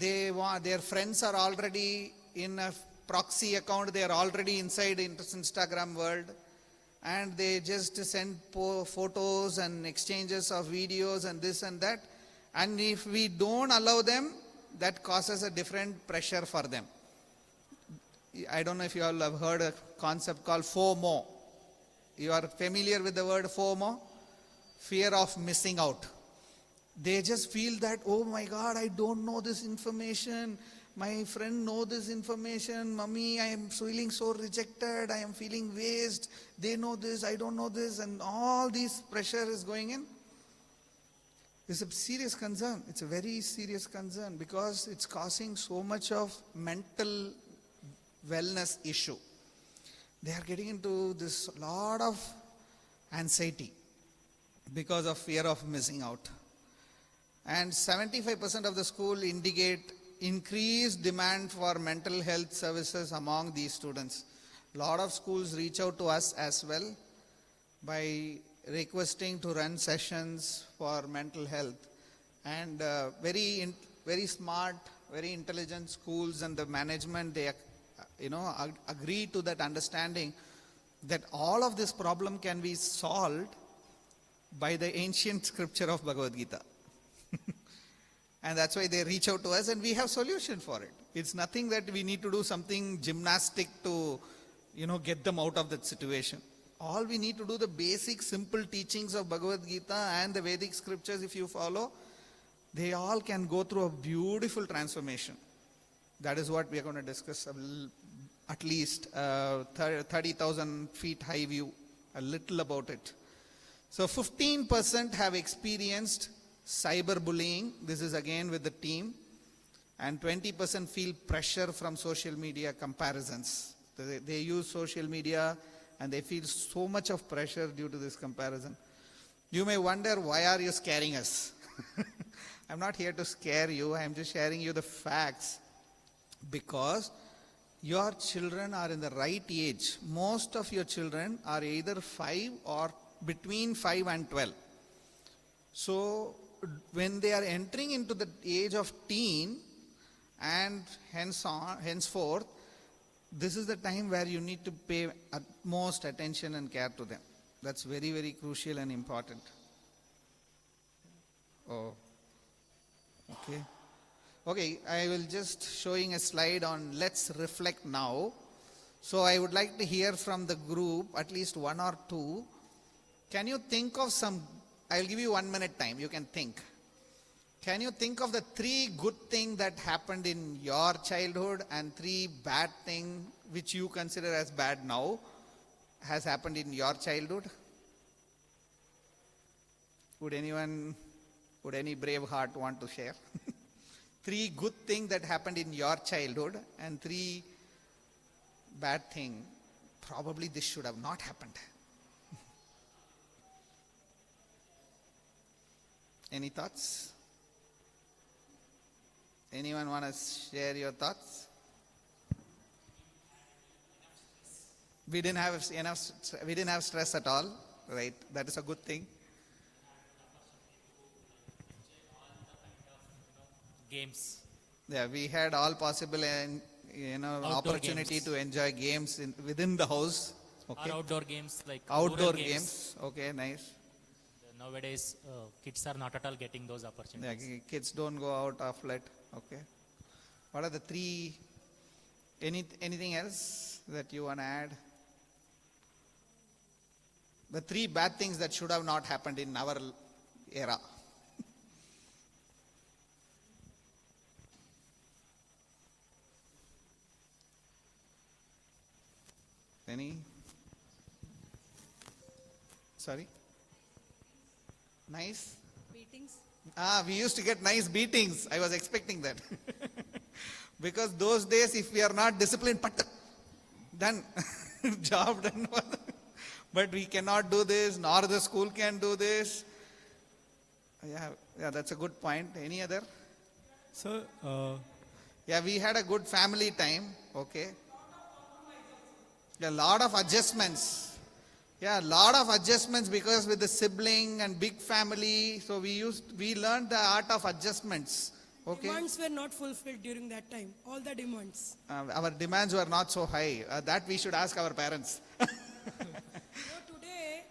friends are already in a proxy account, they are already inside Instagram world, and they just send photos and exchanges of videos and this and that. And if we don't allow them, that causes a different pressure for them. I don't know if you all have heard a concept called FOMO. You are familiar with the word FOMO? Fear of missing out. They just feel that, oh my God, I don't know this information. My friend know this information. Mummy, I am feeling so rejected. I am feeling waste. They know this, I don't know this. And all this pressure is going in. It's a serious concern. It's a very serious concern because it's causing so much of mental wellness issue. They are getting into this lot of anxiety because of fear of missing out. And 75% of the school indicate increased demand for mental health services among these students. A lot of schools reach out to us as well by requesting to run sessions for mental health. And very smart, very intelligent schools and the management, they agree to that understanding that all of this problem can be solved by the ancient scripture of Bhagavad Gita. And that's why they reach out to us and we have solution for it. It's nothing that we need to do something gymnastic to, get them out of that situation. All we need to do, the basic simple teachings of Bhagavad Gita and the Vedic scriptures, if you follow, they all can go through a beautiful transformation. That is what we are going to discuss, at least 30,000 feet high view, a little about it. So 15% have experienced cyberbullying. This is again with the team. And 20% feel pressure from social media comparisons. They use social media and they feel so much of pressure due to this comparison. You may wonder, why are you scaring us? I'm not here to scare you. I'm just sharing you the facts. Because your children are in the right age. Most of your children are either 5 or between 5 and 12. So when they are entering into the age of teen and henceforth, this is the time where you need to pay utmost attention and care to them. That's very, very crucial and important. Oh, okay. Okay, I will just showing a slide on let's reflect now. So I would like to hear from the group, at least one or two. Can you think of some, I'll give you 1 minute time, you can think. Can you think of the 3 good things that happened in your childhood and 3 bad things which you consider as bad now has happened in your childhood? Would any brave heart want to share? 3 good things that happened in your childhood and 3 bad things. Probably this should have not happened. Any thoughts? Anyone want to share your thoughts? We didn't have we didn't have stress at all, right? That is a good thing. Games. Yeah, we had all possible and Outdoor opportunity games. to enjoy games within the house. Okay. Or outdoor games like Outdoor rural games. Okay, nice. Nowadays, kids are not at all getting those Yeah, opportunities. kids don't go out of late. Okay. What are the three? Anything else that you want to add? The three bad things that should have not happened in our era. Any? Sorry? Nice? Beatings. We used to get nice beatings. I was expecting that. Because those days, if we are not disciplined, done. Job done. But we cannot do this, nor the school can do this. Yeah, that's a good point. Any other? Sir, Yeah, we had a good family time. Okay. A lot of adjustments. Yeah, a lot of adjustments because with the sibling and big family, so we learned the art of adjustments. Okay. Demands were not fulfilled during that time. All the demands. Our demands were not so high. That we should ask our parents. Today,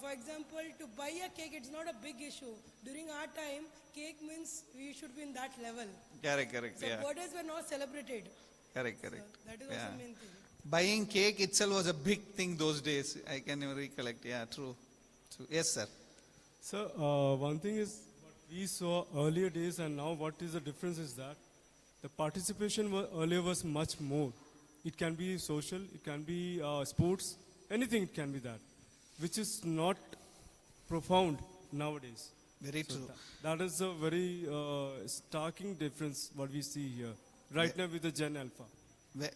for example, to buy a cake, it's not a big issue. During our time, cake means we should be in that level. Correct. So Yeah. birthdays were not celebrated. Correct. That is Yeah. also the main thing. Buying cake itself was a big thing those days. I can recollect. Yeah, true. Yes, sir. sir, one thing is what we saw earlier days and now what is the difference is that the participation earlier was much more. It can be social, it can be sports, anything it can be that, which is not profound nowadays. Very So true. that is a very starking difference what we see here right now with the Gen Alpha.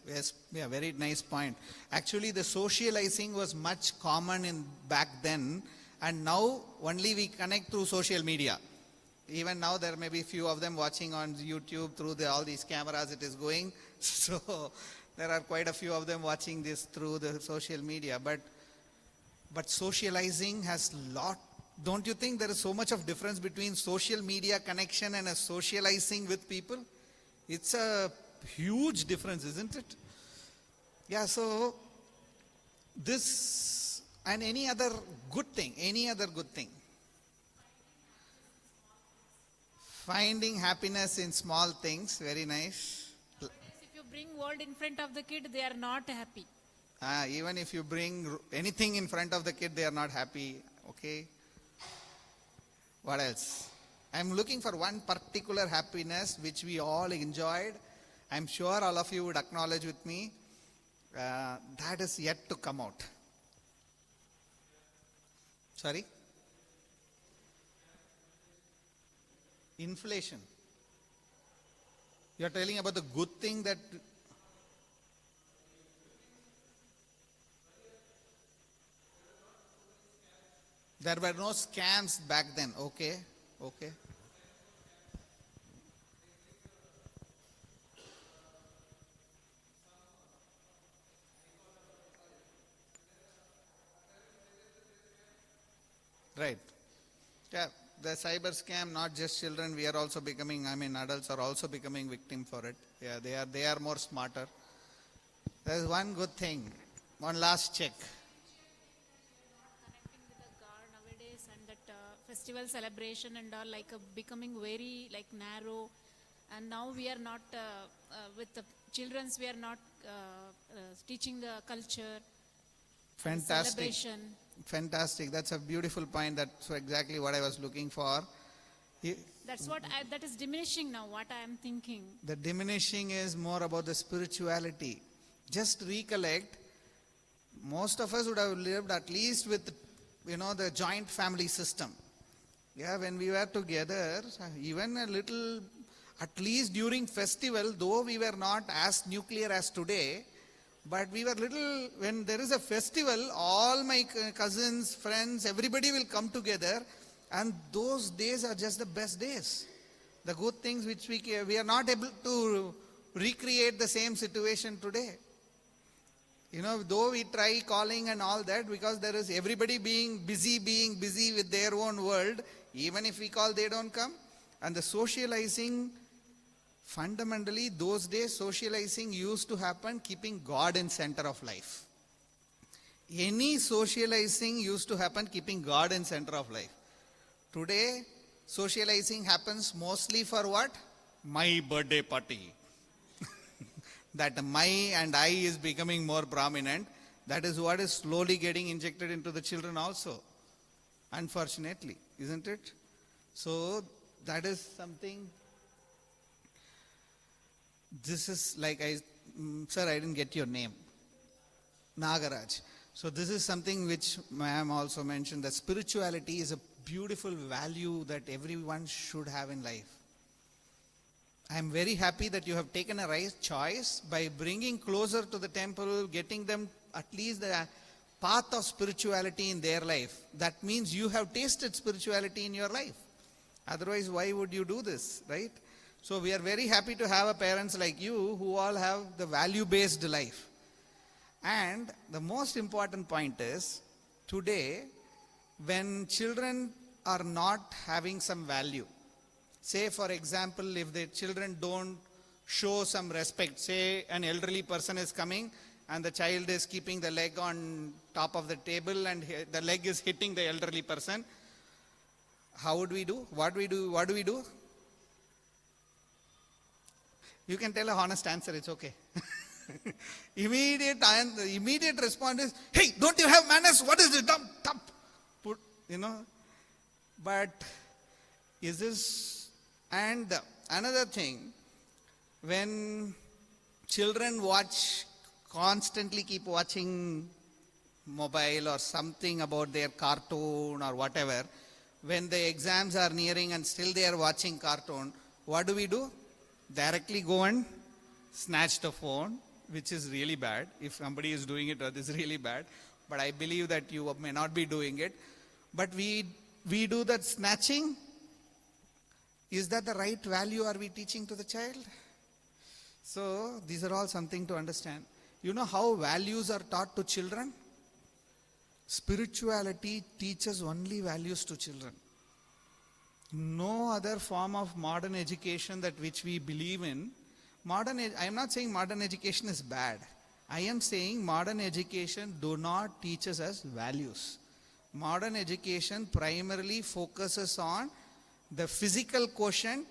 Yes, yeah, very nice point. Actually, the socializing was much common in back then, and now only we connect through social media. Even now, there may be few of them watching on YouTube through all these cameras. It is going, so there are quite a few of them watching this through the social media. But socializing has lot. Don't you think there is so much of difference between social media connection and a socializing with people? It's a huge difference, isn't it? Yeah, so this and any other good thing. Finding happiness in small things, very nice. If you bring world in front of the kid, they are not happy. Even if you bring anything in front of the kid, they are not happy. Okay. What else? I'm looking for one particular happiness which we all enjoyed. I'm sure all of you would acknowledge with me. That is yet to come out. Sorry? Inflation. You're telling about the good thing that there were no scams back then. Okay. Right. Yeah, the cyber scam, not just children, we are also becoming, adults are also becoming victim for it. Yeah, they are more smarter. There's one good thing, one last check. Connecting with the God nowadays and that festival celebration and all becoming very narrow. And now we are not, with the children's, we are not teaching the culture. Fantastic. Celebration. Fantastic. That's a beautiful point. That's exactly what I was looking for. That's what that is diminishing now, what I am thinking. The diminishing is more about the spirituality. Just recollect, most of us would have lived at least with, the joint family system. Yeah, when we were together, even a little, at least during festival, though we were not as nuclear as today, but we were little, when there is a festival, all my cousins, friends, everybody will come together, and those days are just the best days. The good things which we are not able to recreate the same situation today. Though we try calling and all that, because there is everybody being busy with their own world, even if we call, they don't come. And the socializing, fundamentally, those days, socializing used to happen keeping God in center of life. Any socializing used to happen keeping God in center of life. Today, socializing happens mostly for what? My birthday party. That my and I is becoming more prominent. That is what is slowly getting injected into the children also. Unfortunately, isn't it? So, that is something. This is like, sir, I didn't get your name. Nagaraj. So this is something which ma'am also mentioned, that spirituality is a beautiful value that everyone should have in life. I am very happy that you have taken a right choice by bringing closer to the temple, getting them at least the path of spirituality in their life. That means you have tasted spirituality in your life. Otherwise, why would you do this, right? So we are very happy to have a parents like you who all have the value-based life. And the most important point is, today, when children are not having some value, say for example, if the children don't show some respect, say an elderly person is coming and the child is keeping the leg on top of the table and the leg is hitting the elderly person, how would we do? What do we do? You can tell a honest answer, it's okay. Immediate response is, hey, don't you have manners? What is this? Dump. But is this, and another thing, when children constantly keep watching mobile or something about their cartoon or whatever, when the exams are nearing and still they are watching cartoon, what do? Directly go and snatch the phone, which is really bad. If somebody is doing it, this is really bad. But I believe that you may not be doing it. But we do that snatching. Is that the right value are we teaching to the child? So these are all something to understand. You know how values are taught to children? Spirituality teaches only values to children. No other form of modern education that which we believe in. I am not saying modern education is bad. I am saying modern education do not teaches us values. Modern education primarily focuses on the physical quotient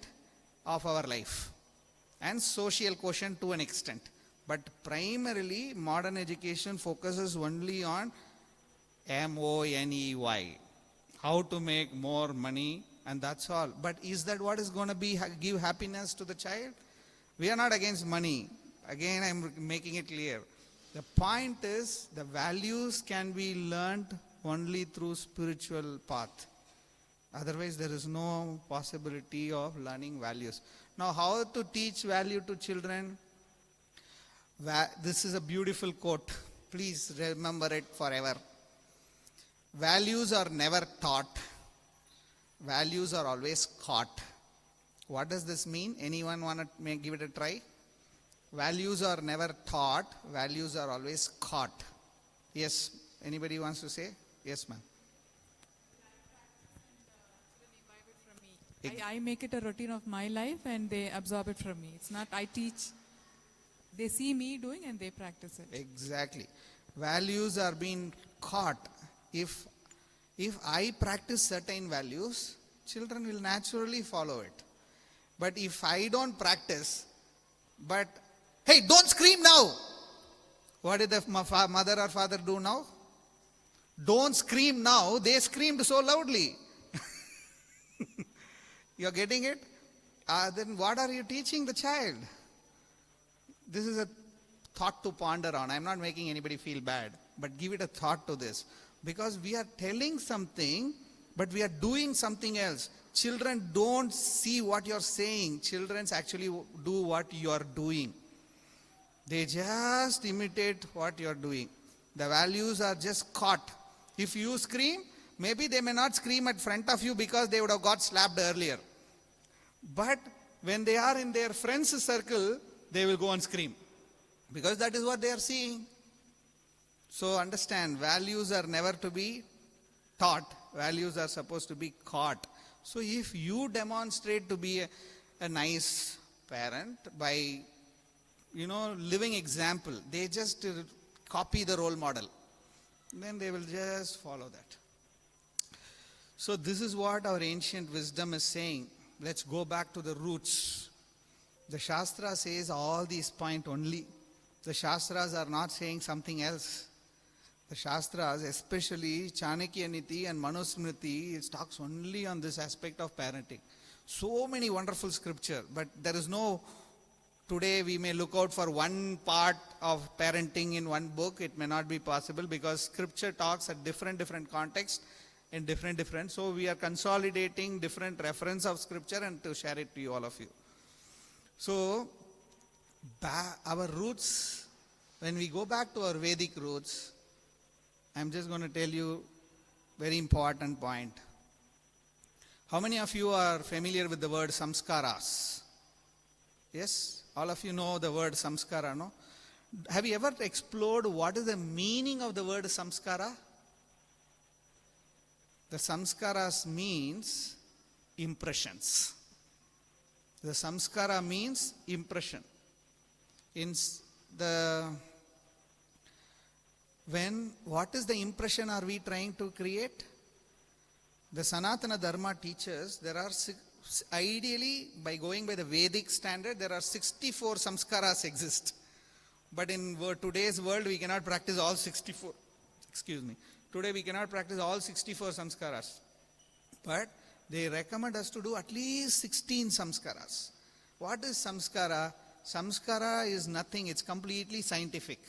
of our life and social quotient to an extent. But primarily modern education focuses only on money, how to make more money, and that's all. But is that what is going to give happiness to the child? We are not against money. Again, I am making it clear. The point is, the values can be learned only through spiritual path. Otherwise, there is no possibility of learning values. Now, how to teach value to children? This is a beautiful quote. Please remember it forever. Values are never taught. Values are always caught. What does this mean? Anyone want to give it a try? Values are never taught. Values are always caught. Yes. Anybody wants to say? Yes, ma'am. I make it a routine of my life and they absorb it from me. It's not I teach. They see me doing and they practice it. Exactly. Values are being caught. If I practice certain values, children will naturally follow it. But if I don't practice, but hey, don't scream now. What did the mother or father do now? Don't scream now. They screamed so loudly. You're getting it? Then what are you teaching the child? This is a thought to ponder on. I'm not making anybody feel bad, but give it a thought to this. Because we are telling something, but we are doing something else. Children don't see what you're saying. Children actually do what you are doing. They just imitate what you're doing. The values are just caught. If you scream, maybe they may not scream at front of you because they would have got slapped earlier. But when they are in their friends' circle, they will go and scream. Because that is what they are seeing. So understand, values are never to be taught. Values are supposed to be caught. So if you demonstrate to be a nice parent by, living example, they just copy the role model. Then they will just follow that. So this is what our ancient wisdom is saying. Let's go back to the roots. The Shastra says all these points only. The Shastras are not saying something else. The Shastras, especially Chanakya Niti and Manusmriti, it talks only on this aspect of parenting. So many wonderful scripture, but there is no, today we may look out for one part of parenting in one book. It may not be possible because scripture talks at different context in different. So we are consolidating different reference of scripture and to share it to you, all of you. So our roots, when we go back to our Vedic roots, I'm just going to tell you very important point. How many of you are familiar with the word samskaras? Yes? All of you know the word samskara, no? Have you ever explored what is the meaning of the word samskara? The samskaras means impressions. The samskara means impression. What is the impression are we trying to create? The Sanatana Dharma teaches there are, ideally, by going by the Vedic standard, there are 64 samskaras exist. But in today's world, we cannot practice all 64. Excuse me. Today we cannot practice all 64 samskaras. But they recommend us to do at least 16 samskaras. What is samskara? Samskara is nothing. It's completely scientific.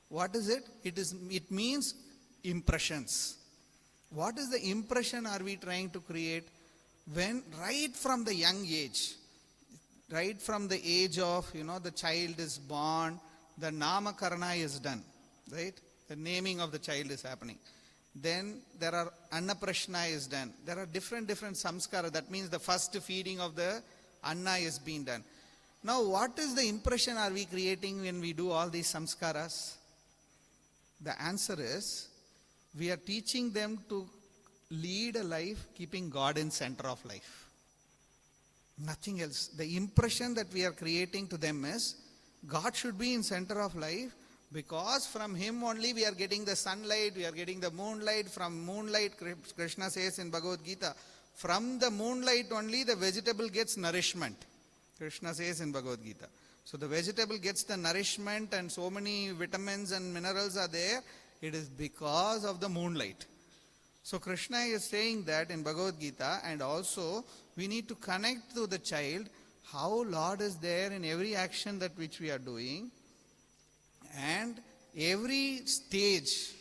What is it? It means impressions. What is the impression are we trying to create? When right from the young age, right from the age of, the child is born, the namakarana is done, right? The naming of the child is happening. Then there are annaprashna is done. There are different samskara. That means the first feeding of the anna is being done. Now what is the impression are we creating when we do all these samskaras? The answer is, we are teaching them to lead a life keeping God in center of life. Nothing else. The impression that we are creating to them is, God should be in center of life, because from Him only we are getting the sunlight, we are getting the moonlight. From moonlight, Krishna says in Bhagavad Gita, from the moonlight only the vegetable gets nourishment. Krishna says in Bhagavad Gita. So the vegetable gets the nourishment and so many vitamins and minerals are there. It is because of the moonlight. So Krishna is saying that in Bhagavad Gita, and also we need to connect to the child how Lord is there in every action that which we are doing. And every stage,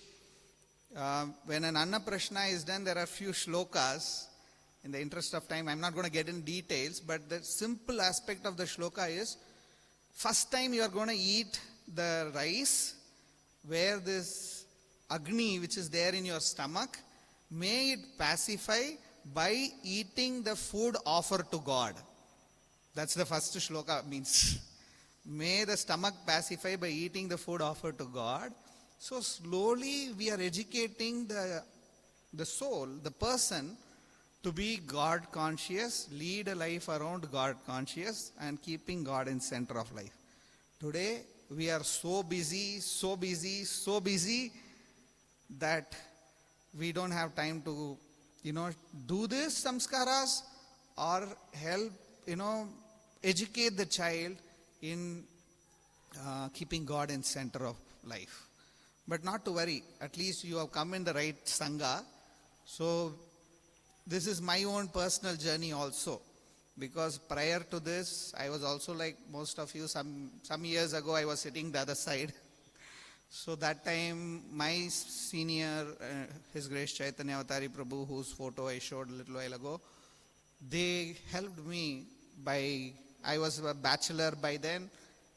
when an Annaprashna is done, there are few shlokas. In the interest of time, I'm not going to get in details, but the simple aspect of the shloka is, first time you are going to eat the rice, where this Agni which is there in your stomach, may it pacify by eating the food offered to God. That's the first shloka means. May the stomach pacify by eating the food offered to God. So slowly we are educating the soul, the person, to be God conscious, lead a life around God conscious, and keeping God in center of life. Today we are so busy that we don't have time to, do this samskaras or help, educate the child in keeping God in center of life. But not to worry, at least you have come in the right sangha. So this is my own personal journey also. Because prior to this, I was also like most of you, some years ago I was sitting the other side. So that time my senior, His Grace Chaitanya Avatari Prabhu, whose photo I showed a little while ago, they helped me I was a bachelor by then,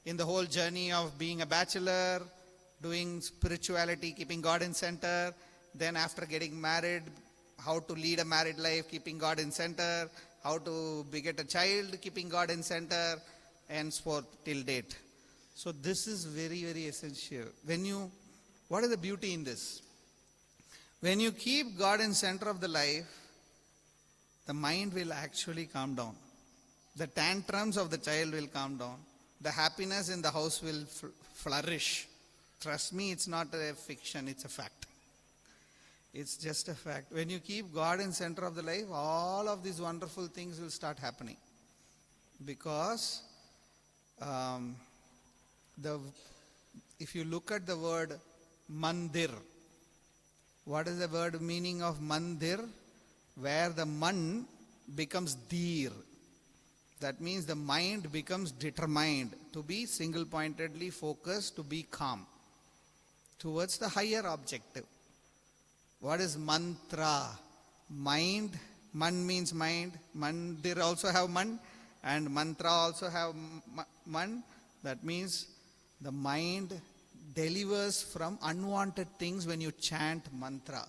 in the whole journey of being a bachelor, doing spirituality, keeping God in center. Then after getting married, how to lead a married life, keeping God in center. how to beget a child, keeping God in center, and forth till date. So this is very, very essential. What is the beauty in this? When you keep God in center of the life, the mind will actually calm down. The tantrums of the child will calm down. The happiness in the house will flourish. Trust me, it's not a fiction, it's a fact. It's just a fact. When you keep God in center of the life, all of these wonderful things will start happening. Because if you look at the word mandir, what is the word meaning of mandir? Where the man becomes dir. That means the mind becomes determined to be single-pointedly focused, to be calm towards the higher objective. What is mantra? Mind. Man means mind. Mandir also have man, and mantra also have man. That means the mind delivers from unwanted things when you chant mantra.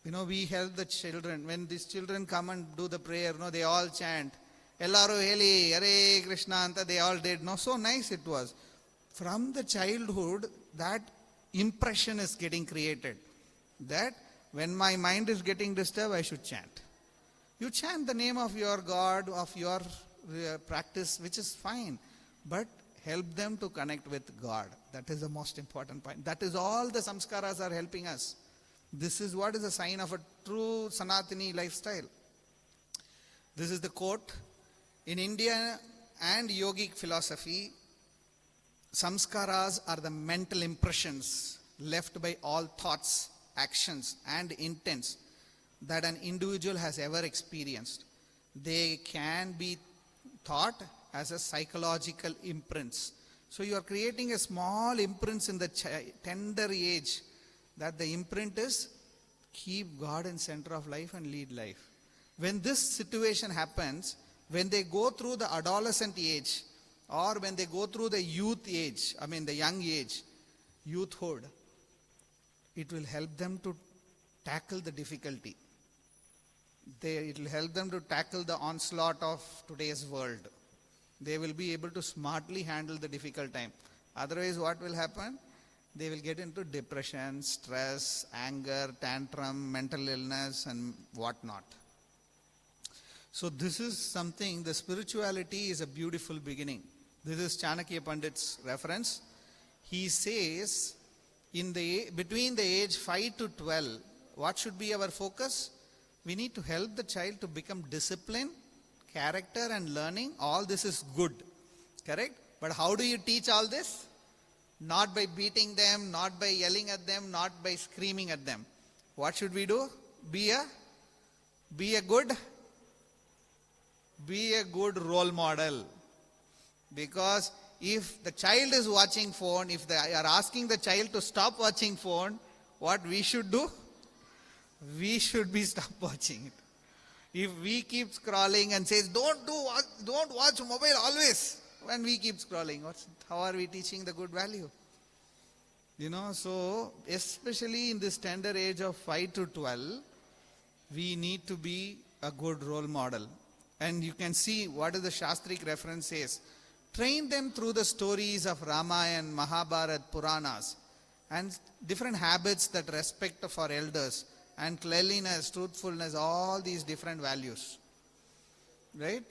We help the children. When these children come and do the prayer, they all chant. Ellaru heli, Hare Krishna, anta they all did. So nice it was. From the childhood, that impression is getting created. That when my mind is getting disturbed, I should chant. You chant the name of your God, of your practice, which is fine. But help them to connect with God. That is the most important point. That is all the samskaras are helping us. This is what is a sign of a true Sanatani lifestyle. This is the quote. In India and yogic philosophy, samskaras are the mental impressions left by all thoughts, actions and intents that an individual has ever experienced. They can be thought as a psychological imprints. So you are creating a small imprints in the tender age. That the imprint is keep God in center of life and lead life. When this situation happens, when they go through the adolescent age or when they go through the youth age, the young age, youthhood, it will help them to tackle the difficulty. It will help them to tackle the onslaught of today's world. They will be able to smartly handle the difficult time. Otherwise, what will happen? They will get into depression, stress, anger, tantrum, mental illness and whatnot. So this is something, the spirituality is a beautiful beginning. This is Chanakya Pandit's reference. He says, between the age 5 to 12, what should be our focus? We need to help the child to become disciplined, character and learning. All this is good, correct? But how do you teach all this? Not by beating them, not by yelling at them, not by screaming at them. What should we do? Be a good role model. Because if the child is watching phone, if they are asking the child to stop watching phone, what we should do? We should be stop watching it. If we keep scrolling and says, don't watch mobile always, when we keep scrolling, how are we teaching the good value? So especially in this tender age of 5 to 12, we need to be a good role model. And you can see what is the Shastric reference says. Train them through the stories of Ramayana and Mahabharata, Puranas, and different habits that respect for elders, and cleanliness, truthfulness, all these different values. Right?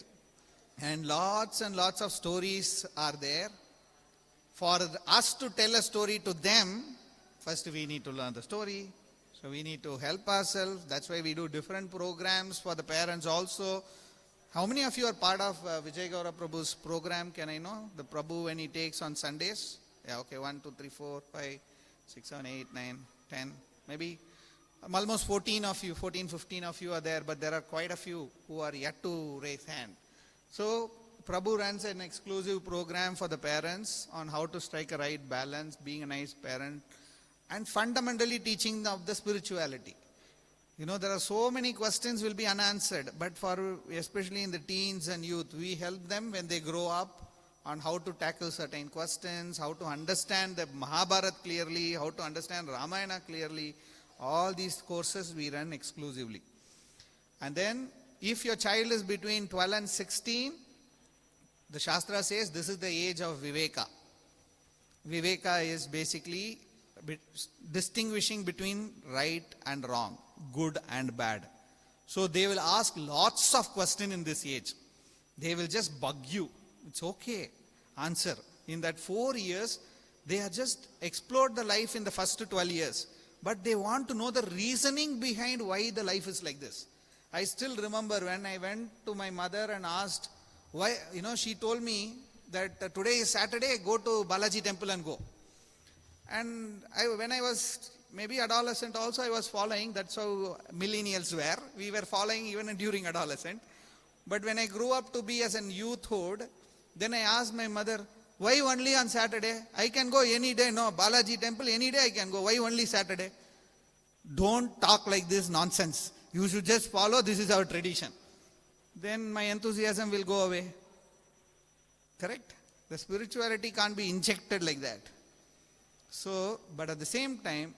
And lots of stories are there. For us to tell a story to them, first we need to learn the story. So we need to help ourselves. That's why we do different programs for the parents also. How many of you are part of Vijay Gaurav Prabhu's program? Can I know? The Prabhu when he takes on Sundays? Yeah, okay, 1, 2, 3, 4, 5, 6, 7, 8, 9, 10. Maybe almost 14, 15 of you are there, but there are quite a few who are yet to raise hand. So Prabhu runs an exclusive program for the parents on how to strike a right balance, being a nice parent, and fundamentally teaching of the spirituality. There are so many questions will be unanswered, but especially in the teens and youth, we help them when they grow up on how to tackle certain questions, how to understand the Mahabharata clearly, how to understand Ramayana clearly. All these courses we run exclusively. And then if your child is between 12 and 16, the Shastra says this is the age of Viveka. Viveka is basically distinguishing between right and wrong, good and bad. So they will ask lots of questions in this age. They will just bug you. It's okay. Answer. In that 4 years, they have just explored the life in the first 12 years. But they want to know the reasoning behind why the life is like this. I still remember when I went to my mother and asked, why, she told me that today is Saturday, go to Balaji temple and go. And when I was maybe adolescent also, I was following. That's how millennials were. We were following even during adolescent. But when I grew up to be as an youthhood, then I asked my mother, why only on Saturday? I can go any day. No, Balaji temple, any day I can go. Why only Saturday? Don't talk like this nonsense. You should just follow. This is our tradition. Then my enthusiasm will go away. Correct? The spirituality can't be injected like that. So, but at the same time,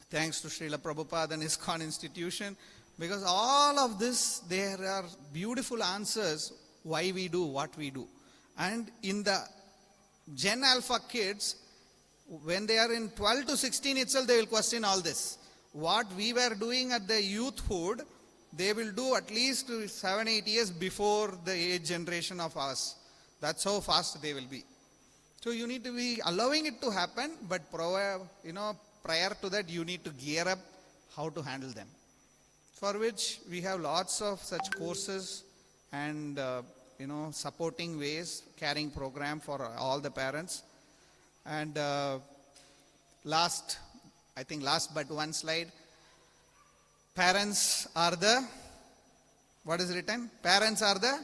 thanks to Srila Prabhupada and ISKCON institution, because all of this, there are beautiful answers why we do what we do. And in the Gen Alpha kids, when they are in 12 to 16 itself, they will question all this. What we were doing at the youthhood, they will do at least 7-8 years before the age generation of us. That's how fast they will be. So you need to be allowing it to happen, but prior to that, you need to gear up how to handle them. For which we have lots of such courses and supporting ways, carrying program for all the parents. And last but one slide. Parents are the, what is written? Parents are the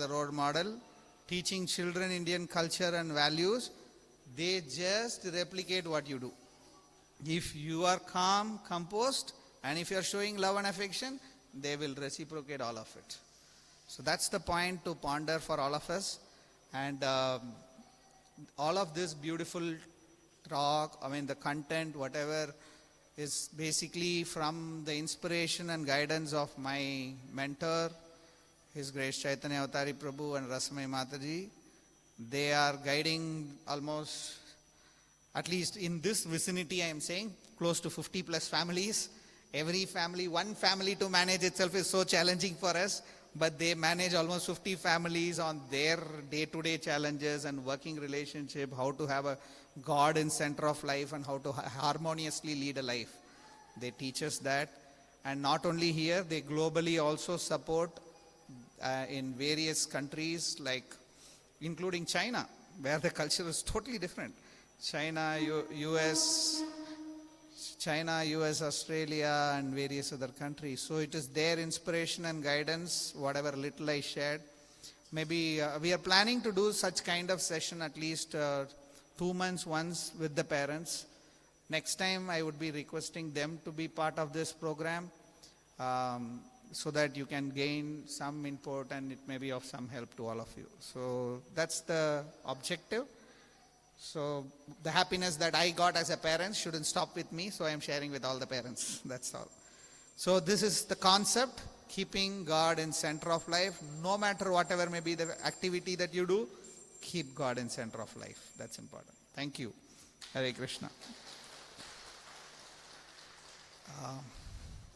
role model. Teaching children Indian culture and values, they just replicate what you do. If you are calm, composed, and if you are showing love and affection, they will reciprocate all of it. So that's the point to ponder for all of us. And all of this beautiful talk, the content, whatever, is basically from the inspiration and guidance of my mentor, His Grace Chaitanya Avatari Prabhu and Rasmai Mataji. They are guiding almost, at least in this vicinity I am saying, close to 50 plus families. Every family, one family to manage itself is so challenging for us, but they manage almost 50 families on their day-to-day challenges and working relationship, how to have a God in center of life and how to harmoniously lead a life. They teach us that. And not only here, they globally also support in various countries, like including China, where the culture is totally different. China, US, Australia, and various other countries. So it is their inspiration and guidance, whatever little I shared. Maybe we are planning to do such kind of session at least 2 months once with the parents. Next time I would be requesting them to be part of this program. So that you can gain some input and it may be of some help to all of you. So that's the objective. So the happiness that I got as a parent shouldn't stop with me, so I am sharing with all the parents. That's all. So this is the concept, keeping God in center of life. No matter whatever may be the activity that you do, keep God in center of life. That's important. Thank you. Hare Krishna.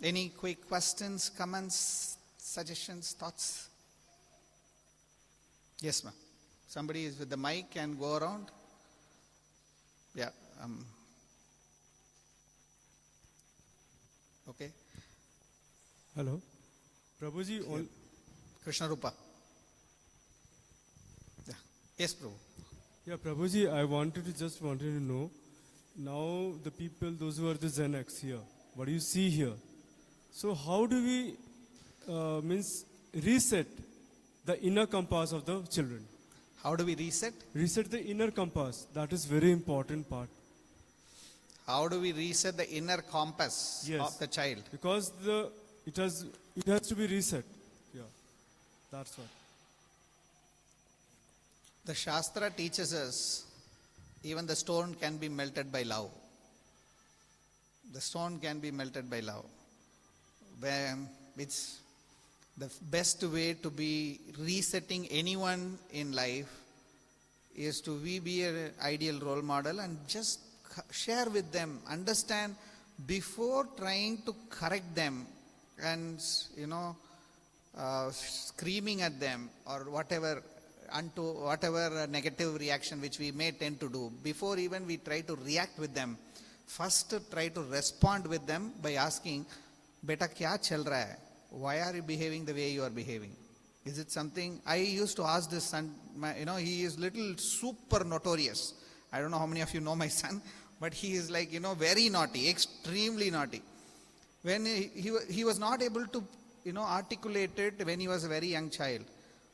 Any quick questions, comments, suggestions, thoughts? Yes, ma'am. Somebody is with the mic and go around. Yeah. Okay. Hello. Prabhuji, Yeah. Krishna Rupa. Yeah. Yes, Prabhu. Yeah, Prabhuji, I just wanted to know, now the people, those who are the Gen X here, what do you see here? So how do we reset the inner compass of the children? How do we reset? Reset the inner compass. That is very important part. How do we reset the inner compass of the child? Because it has to be reset. Yeah, that's what. The Shastra teaches us even the stone can be melted by love. The stone can be melted by love. it's the best way to be resetting anyone in life is to we be an ideal role model and just share with them, understand before trying to correct them and, screaming at them or whatever negative reaction which we may tend to do. Before even we try to react with them, first try to respond with them by asking, Beta, kya chal raha hai? Why are you behaving the way you are behaving? Is it something? I used to ask this son, he is little super notorious. I don't know how many of you know my son, but he is like, very naughty, extremely naughty. When he was not able to, articulate it when he was a very young child.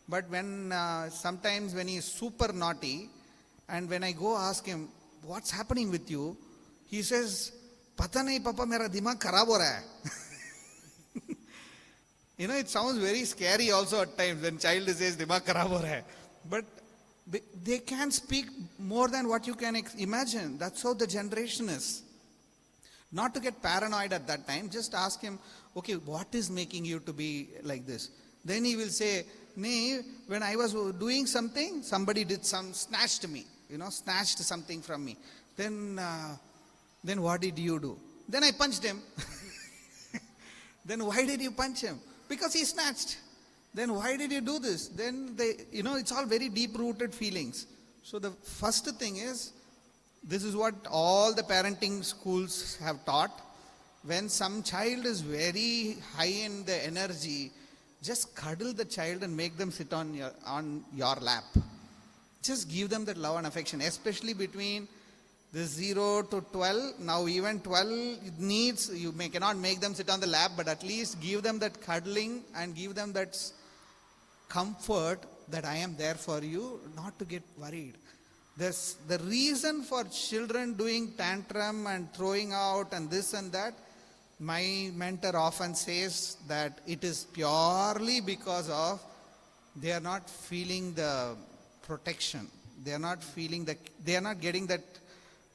But when sometimes when he is super naughty, and when I go ask him, what's happening with you? He says, Pata nahi papa, mera dimag kharab ho raha hai. It sounds very scary also at times when child says, dimag kharab ho raha hai. But they can speak more than what you can imagine. That's how the generation is. Not to get paranoid at that time, just ask him, okay, what is making you to be like this? Then he will say, nee, when I was doing something, somebody snatched me, snatched something from me. Then what did you do? Then I punched him. Then why did you punch him? Because he snatched. Then why did you do this? Then it's all very deep-rooted feelings. So the first thing is, this is what all the parenting schools have taught. When some child is very high in the energy, just cuddle the child and make them sit on your lap. Just give them that love and affection, especially between the 0 to 12. Now even 12 needs, cannot make them sit on the lap, but at least give them that cuddling and give them that comfort that I am there for you, not to get worried. The reason for children doing tantrum and throwing out and this and that, my mentor often says that it is purely because of they are not feeling the protection. They are not getting that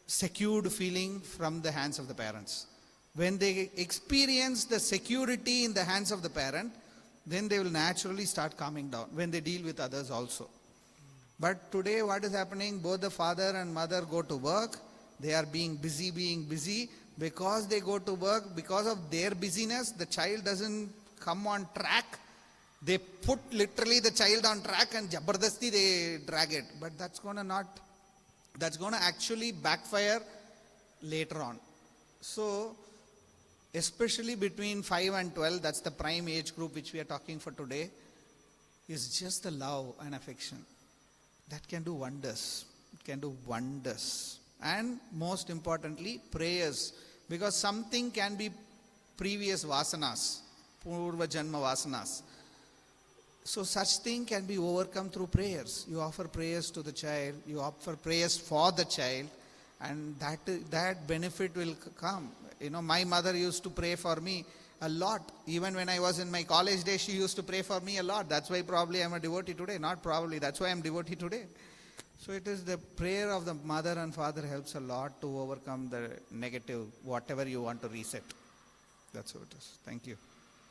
secured feeling from the hands of the parents. When they experience the security in the hands of the parent, then they will naturally start calming down when they deal with others also. But today what is happening? Both the father and mother go to work. They are being busy. Because they go to work, because of their busyness, the child doesn't come on track. They put literally the child on track and jabardasti they drag it. But that's going to actually backfire later on. So, especially between 5 and 12, that's the prime age group which we are talking for today, is just the love and affection. That can do wonders. It can do wonders. And most importantly, prayers. Because something can be previous vasanas, purva janma vasanas. So such thing can be overcome through prayers. You offer prayers to the child, you offer prayers for the child, and that benefit will come. My mother used to pray for me a lot. Even when I was in my college days, she used to pray for me a lot. That's why probably I'm a devotee today. Not probably, that's why I'm devotee today. So it is the prayer of the mother and father helps a lot to overcome the negative, whatever you want to reset. That's how it is. Thank you.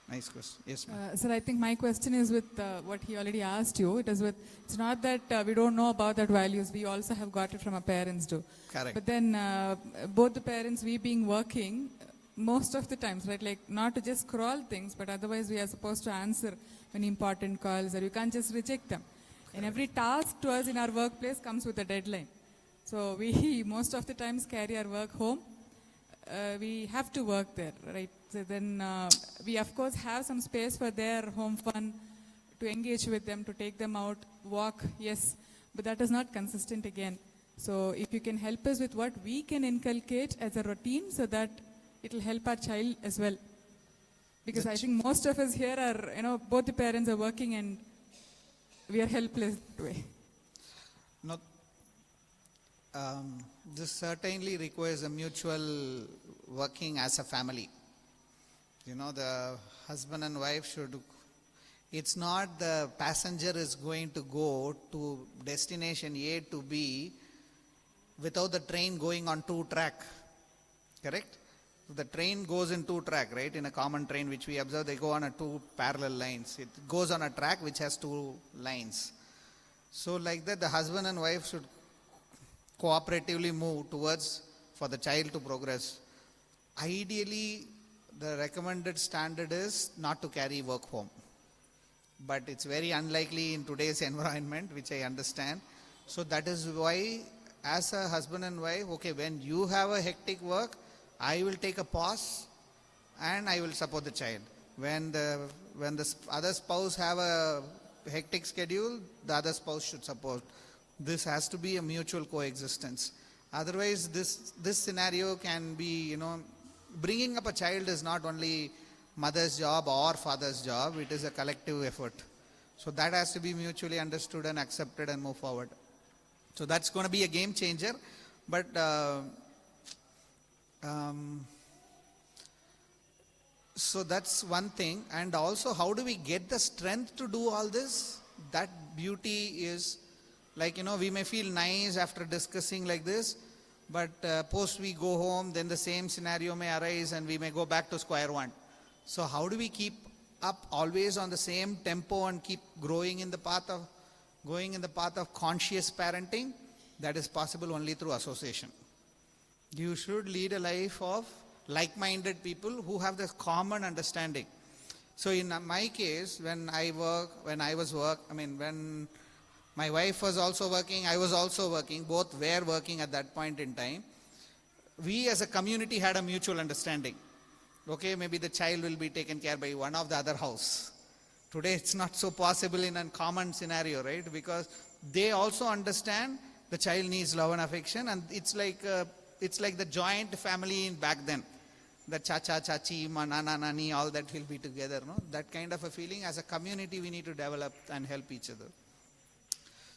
Nice question. Yes, ma'am. Sir, I think my question is with what he already asked you. It's not that we don't know about that values. We also have got it from our parents too. Correct. But then both the parents, we being working, most of the times, right, like not to just scroll things, but otherwise we are supposed to answer many important calls, or you can't just reject them. And every task to us in our workplace comes with a deadline. So we most of the times carry our work home. We have to work there, right? So then we of course have some space for their home fun, to engage with them, to take them out, walk, yes. But that is not consistent again. So if you can help us with what we can inculcate as a routine so that it will help our child as well. Because I think most of us here are, both the parents are working and we are helpless that way. No, this certainly requires a mutual working as a family. The husband and wife should, it's not the passenger is going to go to destination A to B without the train going on 2 track. Correct? The train goes in two track, right? In a common train which we observe, they go on a two parallel lines. It goes on a track which has two lines. So like that, the husband and wife should cooperatively move towards for the child to progress. Ideally, the recommended standard is not to carry work home. But it's very unlikely in today's environment, which I understand. So that is why, as a husband and wife, okay, when you have a hectic work, I will take a pause and I will support the child. When the other spouse have a hectic schedule, the other spouse should support. This has to be a mutual coexistence. Otherwise, this scenario can be, bringing up a child is not only mother's job or father's job, it is a collective effort. So that has to be mutually understood and accepted and move forward. So that's going to be a game changer. But so that's one thing. And also, how do we get the strength to do all this? That beauty is, like, we may feel nice after discussing like this, but post we go home, then the same scenario may arise and we may go back to square one. So how do we keep up always on the same tempo and keep growing in the path of conscious parenting? That is possible only through association. You should lead a life of like-minded people who have this common understanding. So in my case, when my wife was also working, I was also working, both were working at that point in time, we as a community had a mutual understanding. Okay, maybe the child will be taken care by one of the other house. Today it's not so possible in a common scenario, right? Because they also understand the child needs love and affection, and it's like the joint family back then. The chacha, chachi, nana, nani, all that will be together. No? That kind of a feeling as a community we need to develop and help each other.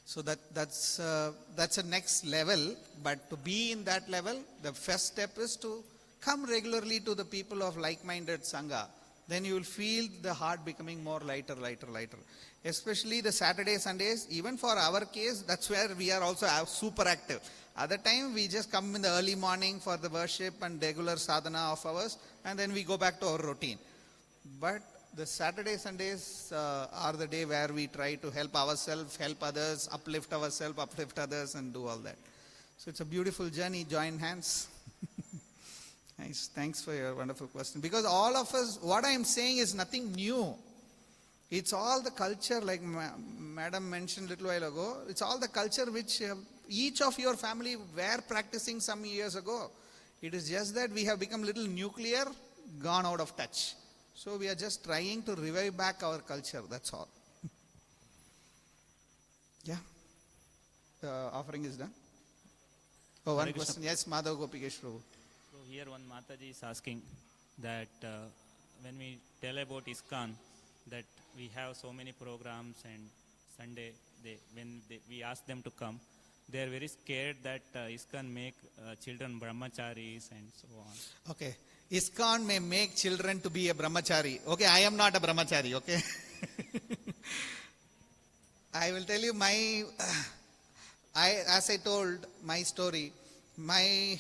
So that's a next level. But to be in that level, the first step is to come regularly to the people of like-minded Sangha. Then you will feel the heart becoming more lighter. Especially the Saturday, Sundays, even for our case, that's where we are also super active. Other time, we just come in the early morning for the worship and regular sadhana of ours, and then we go back to our routine. But the Saturday, Sundays are the day where we try to help ourselves, help others, uplift ourselves, uplift others, and do all that. So it's a beautiful journey. Join hands. Nice. Thanks for your wonderful question. Because all of us, what I am saying is nothing new. It's all the culture, like Madam mentioned a little while ago. It's all the culture which each of your family were practicing some years ago. It is just that we have become little nuclear, gone out of touch. So we are just trying to revive back our culture. That's all. Yeah. The offering is done. Oh, one question. Yes, Madhav Gopikesh Prabhu. So here one Mataji is asking that when we tell about ISKCON, that we have so many programs, and Sunday, we ask them to come, they are very scared that ISKCON make children brahmacharis and so on. Okay. ISKCON may make children to be a brahmachari. Okay, I am not a brahmachari, okay. I will tell you as I told my story, my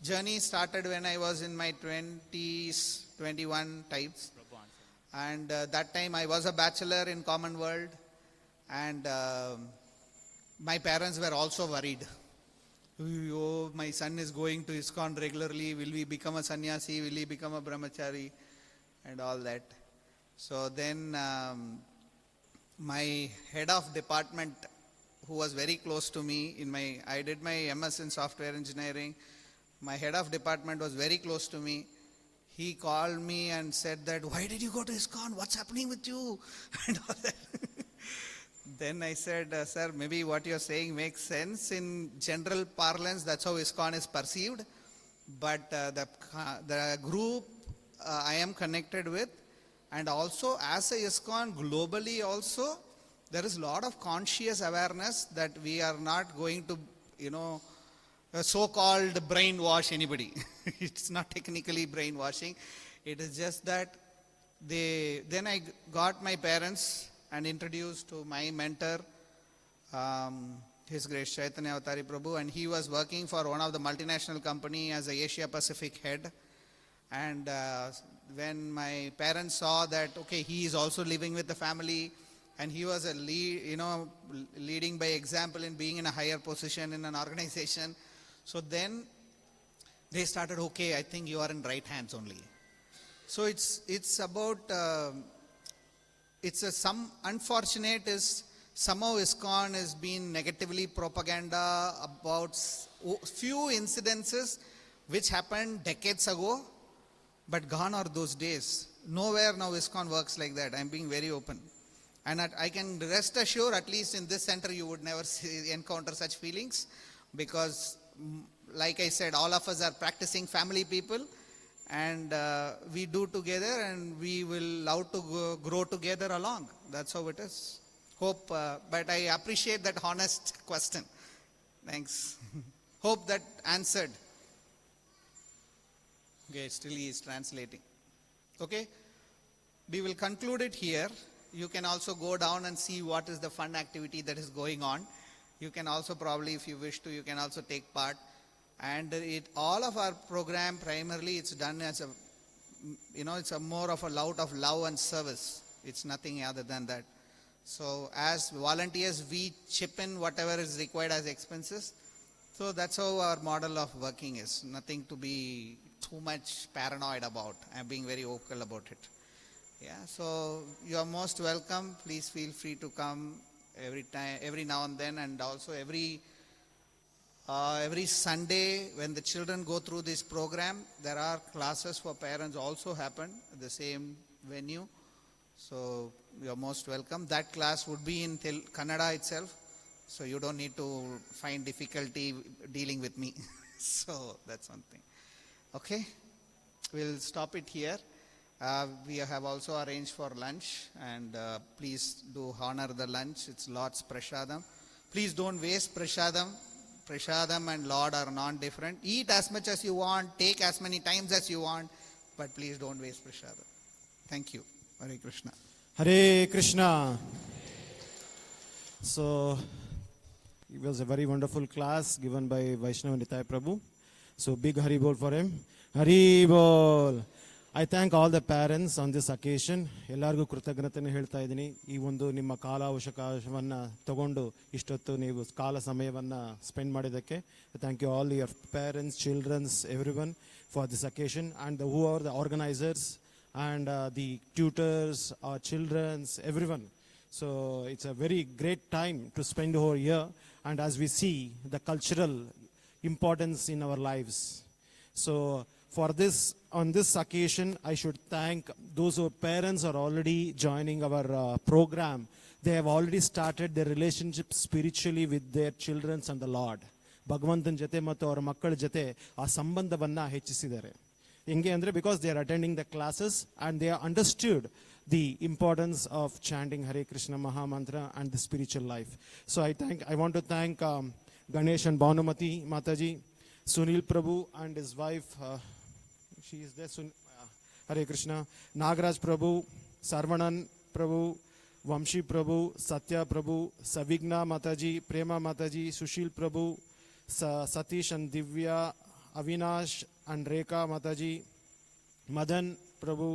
journey started when I was in my 20s, 21 types. And that time I was a bachelor in Common World, and my parents were also worried. Oh, my son is going to ISKCON regularly. Will he become a sannyasi? Will he become a brahmachari? And all that. So then my head of department, who was very close to me, I did my MS in software engineering. My head of department was very close to me. He called me and said that, why did you go to ISKCON? What's happening with you? And all that. Then I said, sir, maybe what you're saying makes sense. In general parlance, that's how ISKCON is perceived. But the group I am connected with, and also as a ISKCON globally also, there is a lot of conscious awareness that we are not going to, so-called brainwash anybody. It's not technically brainwashing. It is just that then I got my parents and introduced to my mentor, His Grace Chaitanya Avatari Prabhu, and he was working for one of the multinational company as a Asia Pacific head. And when my parents saw that, okay, he is also living with the family, and he was a leading by example in being in a higher position in an organization. So then they started, okay, I think you are in right hands only. So it's about, some unfortunate is somehow ISKCON has been negatively propaganda about few incidences which happened decades ago, but gone are those days. Nowhere now ISKCON works like that. I'm being very open. And I can rest assured, at least in this center, you would never encounter such feelings, because like I said, all of us are practicing family people, and we do together, and we will love to grow together along. That's how it is. Hope, but I appreciate that honest question. Thanks. Hope that answered. Okay, still he is translating. Okay, we will conclude it here. You can also go down and see what is the fun activity that is going on. You can also probably, if you wish to, you can also take part. And all of our program, primarily, it's done as a, it's a more of a lot of love and service. It's nothing other than that. So as volunteers, we chip in whatever is required as expenses. So that's how our model of working is. Nothing to be too much paranoid about. I'm being very vocal about it. Yeah, so you are most welcome. Please feel free to come every now and then, and also every Sunday when the children go through this program, there are classes for parents also happen at the same venue. So you are most welcome. That class would be in Kannada itself, so you don't need to find difficulty dealing with me. So that's one thing. Okay, we'll stop it here. We have also arranged for lunch, and please do honor the lunch. It's Lord's Prashadam. Please don't waste Prashadam. Prashadam and Lord are non-different. Eat as much as you want, take as many times as you want, but please don't waste Prashadam. Thank you. Hare Krishna. Hare Krishna. So, it was a very wonderful class given by Vaishnava Nitai Prabhu. So, big Hari Bol for him. Hari Bol. I thank all the parents on this occasion. ಎಲ್ಲರಿಗೂ ಕೃತಜ್ಞತೆಯನ್ನು ಹೇಳ್ತಾ ಇದ್ದೀನಿ. ಈ ಒಂದು ನಿಮ್ಮ ಕಾಲಾವಕಾಶವನ್ನು ತಗೊಂಡು ಇಷ್ಟೊತ್ತು ನೀವು ಕಾಲ ಸಮಯವನ್ನು ಸ್ಪೆಂಡ್ ಮಾಡಿದ್ದಕ್ಕೆ. Thank you all your parents, children, everyone for this occasion, and who are the organizers and the tutors, our children, everyone. So it's a very great time to spend over here, and as we see the cultural importance in our lives. So for this, on this occasion, I should thank those who parents are already joining our program. They have already started their relationship spiritually with their children and the Lord. ಭಗವಂತನ ಜೊತೆ ಮತ್ತು ಅವರ ಮಕ್ಕಳ ಜೊತೆ ಆ ಸಂಬಂಧವನ್ನು ಹೆಚ್ಚಿಸಿದ್ದಾರೆ. ಹೆಂಗೆ ಅಂದರೆ, because they are attending the classes and they have understood the importance of chanting Hare Krishna Mahamantra and the spiritual life. So I want to thank Ganesh and Bhanumati Mataji, Sunil Prabhu and his wife, she is there, Hare Krishna, Nagaraj Prabhu, Sarvanan Prabhu, Vamshi Prabhu, Satya Prabhu, Savigna Mataji, Prema Mataji, Sushil Prabhu, Satish and Divya, Avinash and Rekha Mataji, Madan Prabhu,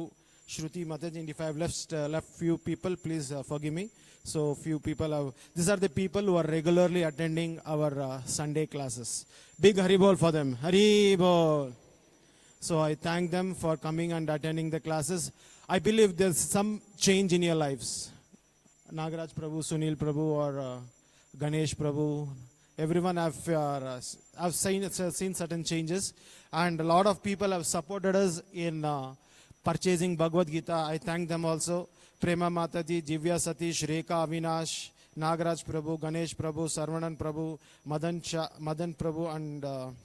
Shruti Mataji. And if I have left few people, please forgive me. So few people have, these are the people who are regularly attending our Sunday classes. Big Hari Bol for them. Hari Bol. So I thank them for coming and attending the classes. I believe there's some change in your lives. Nagaraj Prabhu, Sunil Prabhu, or Ganesh Prabhu, everyone have seen certain changes, and a lot of people have supported us in purchasing Bhagavad Gita. I thank them also. Prema Mataji, Jivya Satish, Rekha Avinash, Nagaraj Prabhu, Ganesh Prabhu, Sarvanan Prabhu, Madan Prabhu, and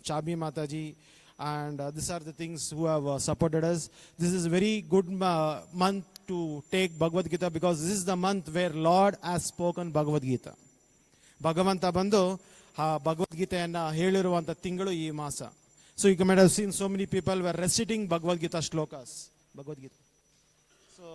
Chabi Mataji. And these are the things who have supported us. This is a very good month to take Bhagavad Gita, because this is the month where Lord has spoken Bhagavad Gita. Bhagavanta ಬಂದು Bhagavad Gitaಯನ್ನು ಹೇಳಿರುವಂಥ ತಿಂಗಳು ಈ ಮಾಸ. So you might have seen so many people were reciting Bhagavad Gita shlokas. Bhagavad Gita. So So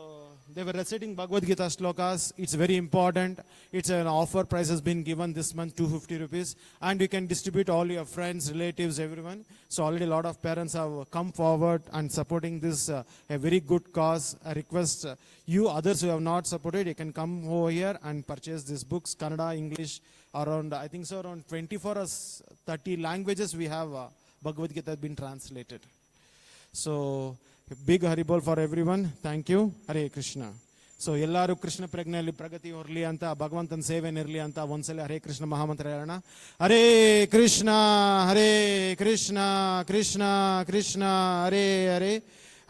they were reciting Bhagavad Gita shlokas. It's very important. It's an offer price has been given this month, 250 rupees. And you can distribute all your friends, relatives, everyone. So already a lot of parents have come forward and supporting this a very good cause. I request you others who have not supported, you can come over here and purchase these books, Kannada, English, around, I think so around 24 or 30 languages we have Bhagavad Gita has been translated. So big Haribol for everyone. Thank you. Hare Krishna. So ಎಲ್ಲರೂ ಕೃಷ್ಣ ಪ್ರಜ್ಞೆಯಲ್ಲಿ ಪ್ರಗತಿ ಹೊರಲಿ ಅಂತ ಭಗವಂತನ ಸೇವೆನಿರಲಿ ಅಂತ ಒಂದ್ಸಲ ಹರೇ ಕೃಷ್ಣ ಮಹಾಮಂತ್ರ ಹೇಳೋಣ. ಹರೇ ಕೃಷ್ಣ ಕೃಷ್ಣ ಕೃಷ್ಣ ಹರೇ ಹರೇ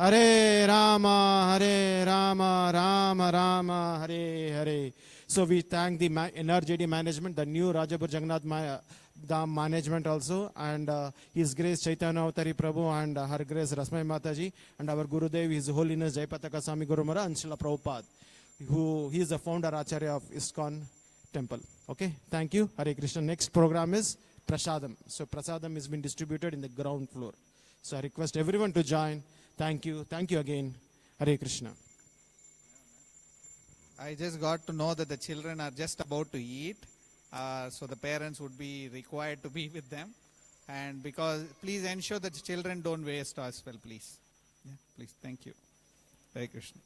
ಹರೇ ರಾಮ ರಾಮ ರಾಮ ಹರೇ ಹರೇ. So we thank the NRJD management, the new Rajapur Jagannath Dham management also, and His Grace Chaitanya Avatari Prabhu and Her Grace Rasmai Mataji, and our Gurudev, His Holiness Jayapataka Swami Guru Maharaj and Srila Prabhupada, he is the founder Acharya of ISKCON temple. Okay, thank you. Hare Krishna. Next program is Prasadam. So Prasadam has been distributed in the ground floor. So I request everyone to join. Thank you. Thank you again. Hare Krishna. I just got to know that the children are just about to eat. So the parents would be required to be with them. And because, please ensure that the children don't waste as well, please. Yeah, please. Thank you. Hare Krishna.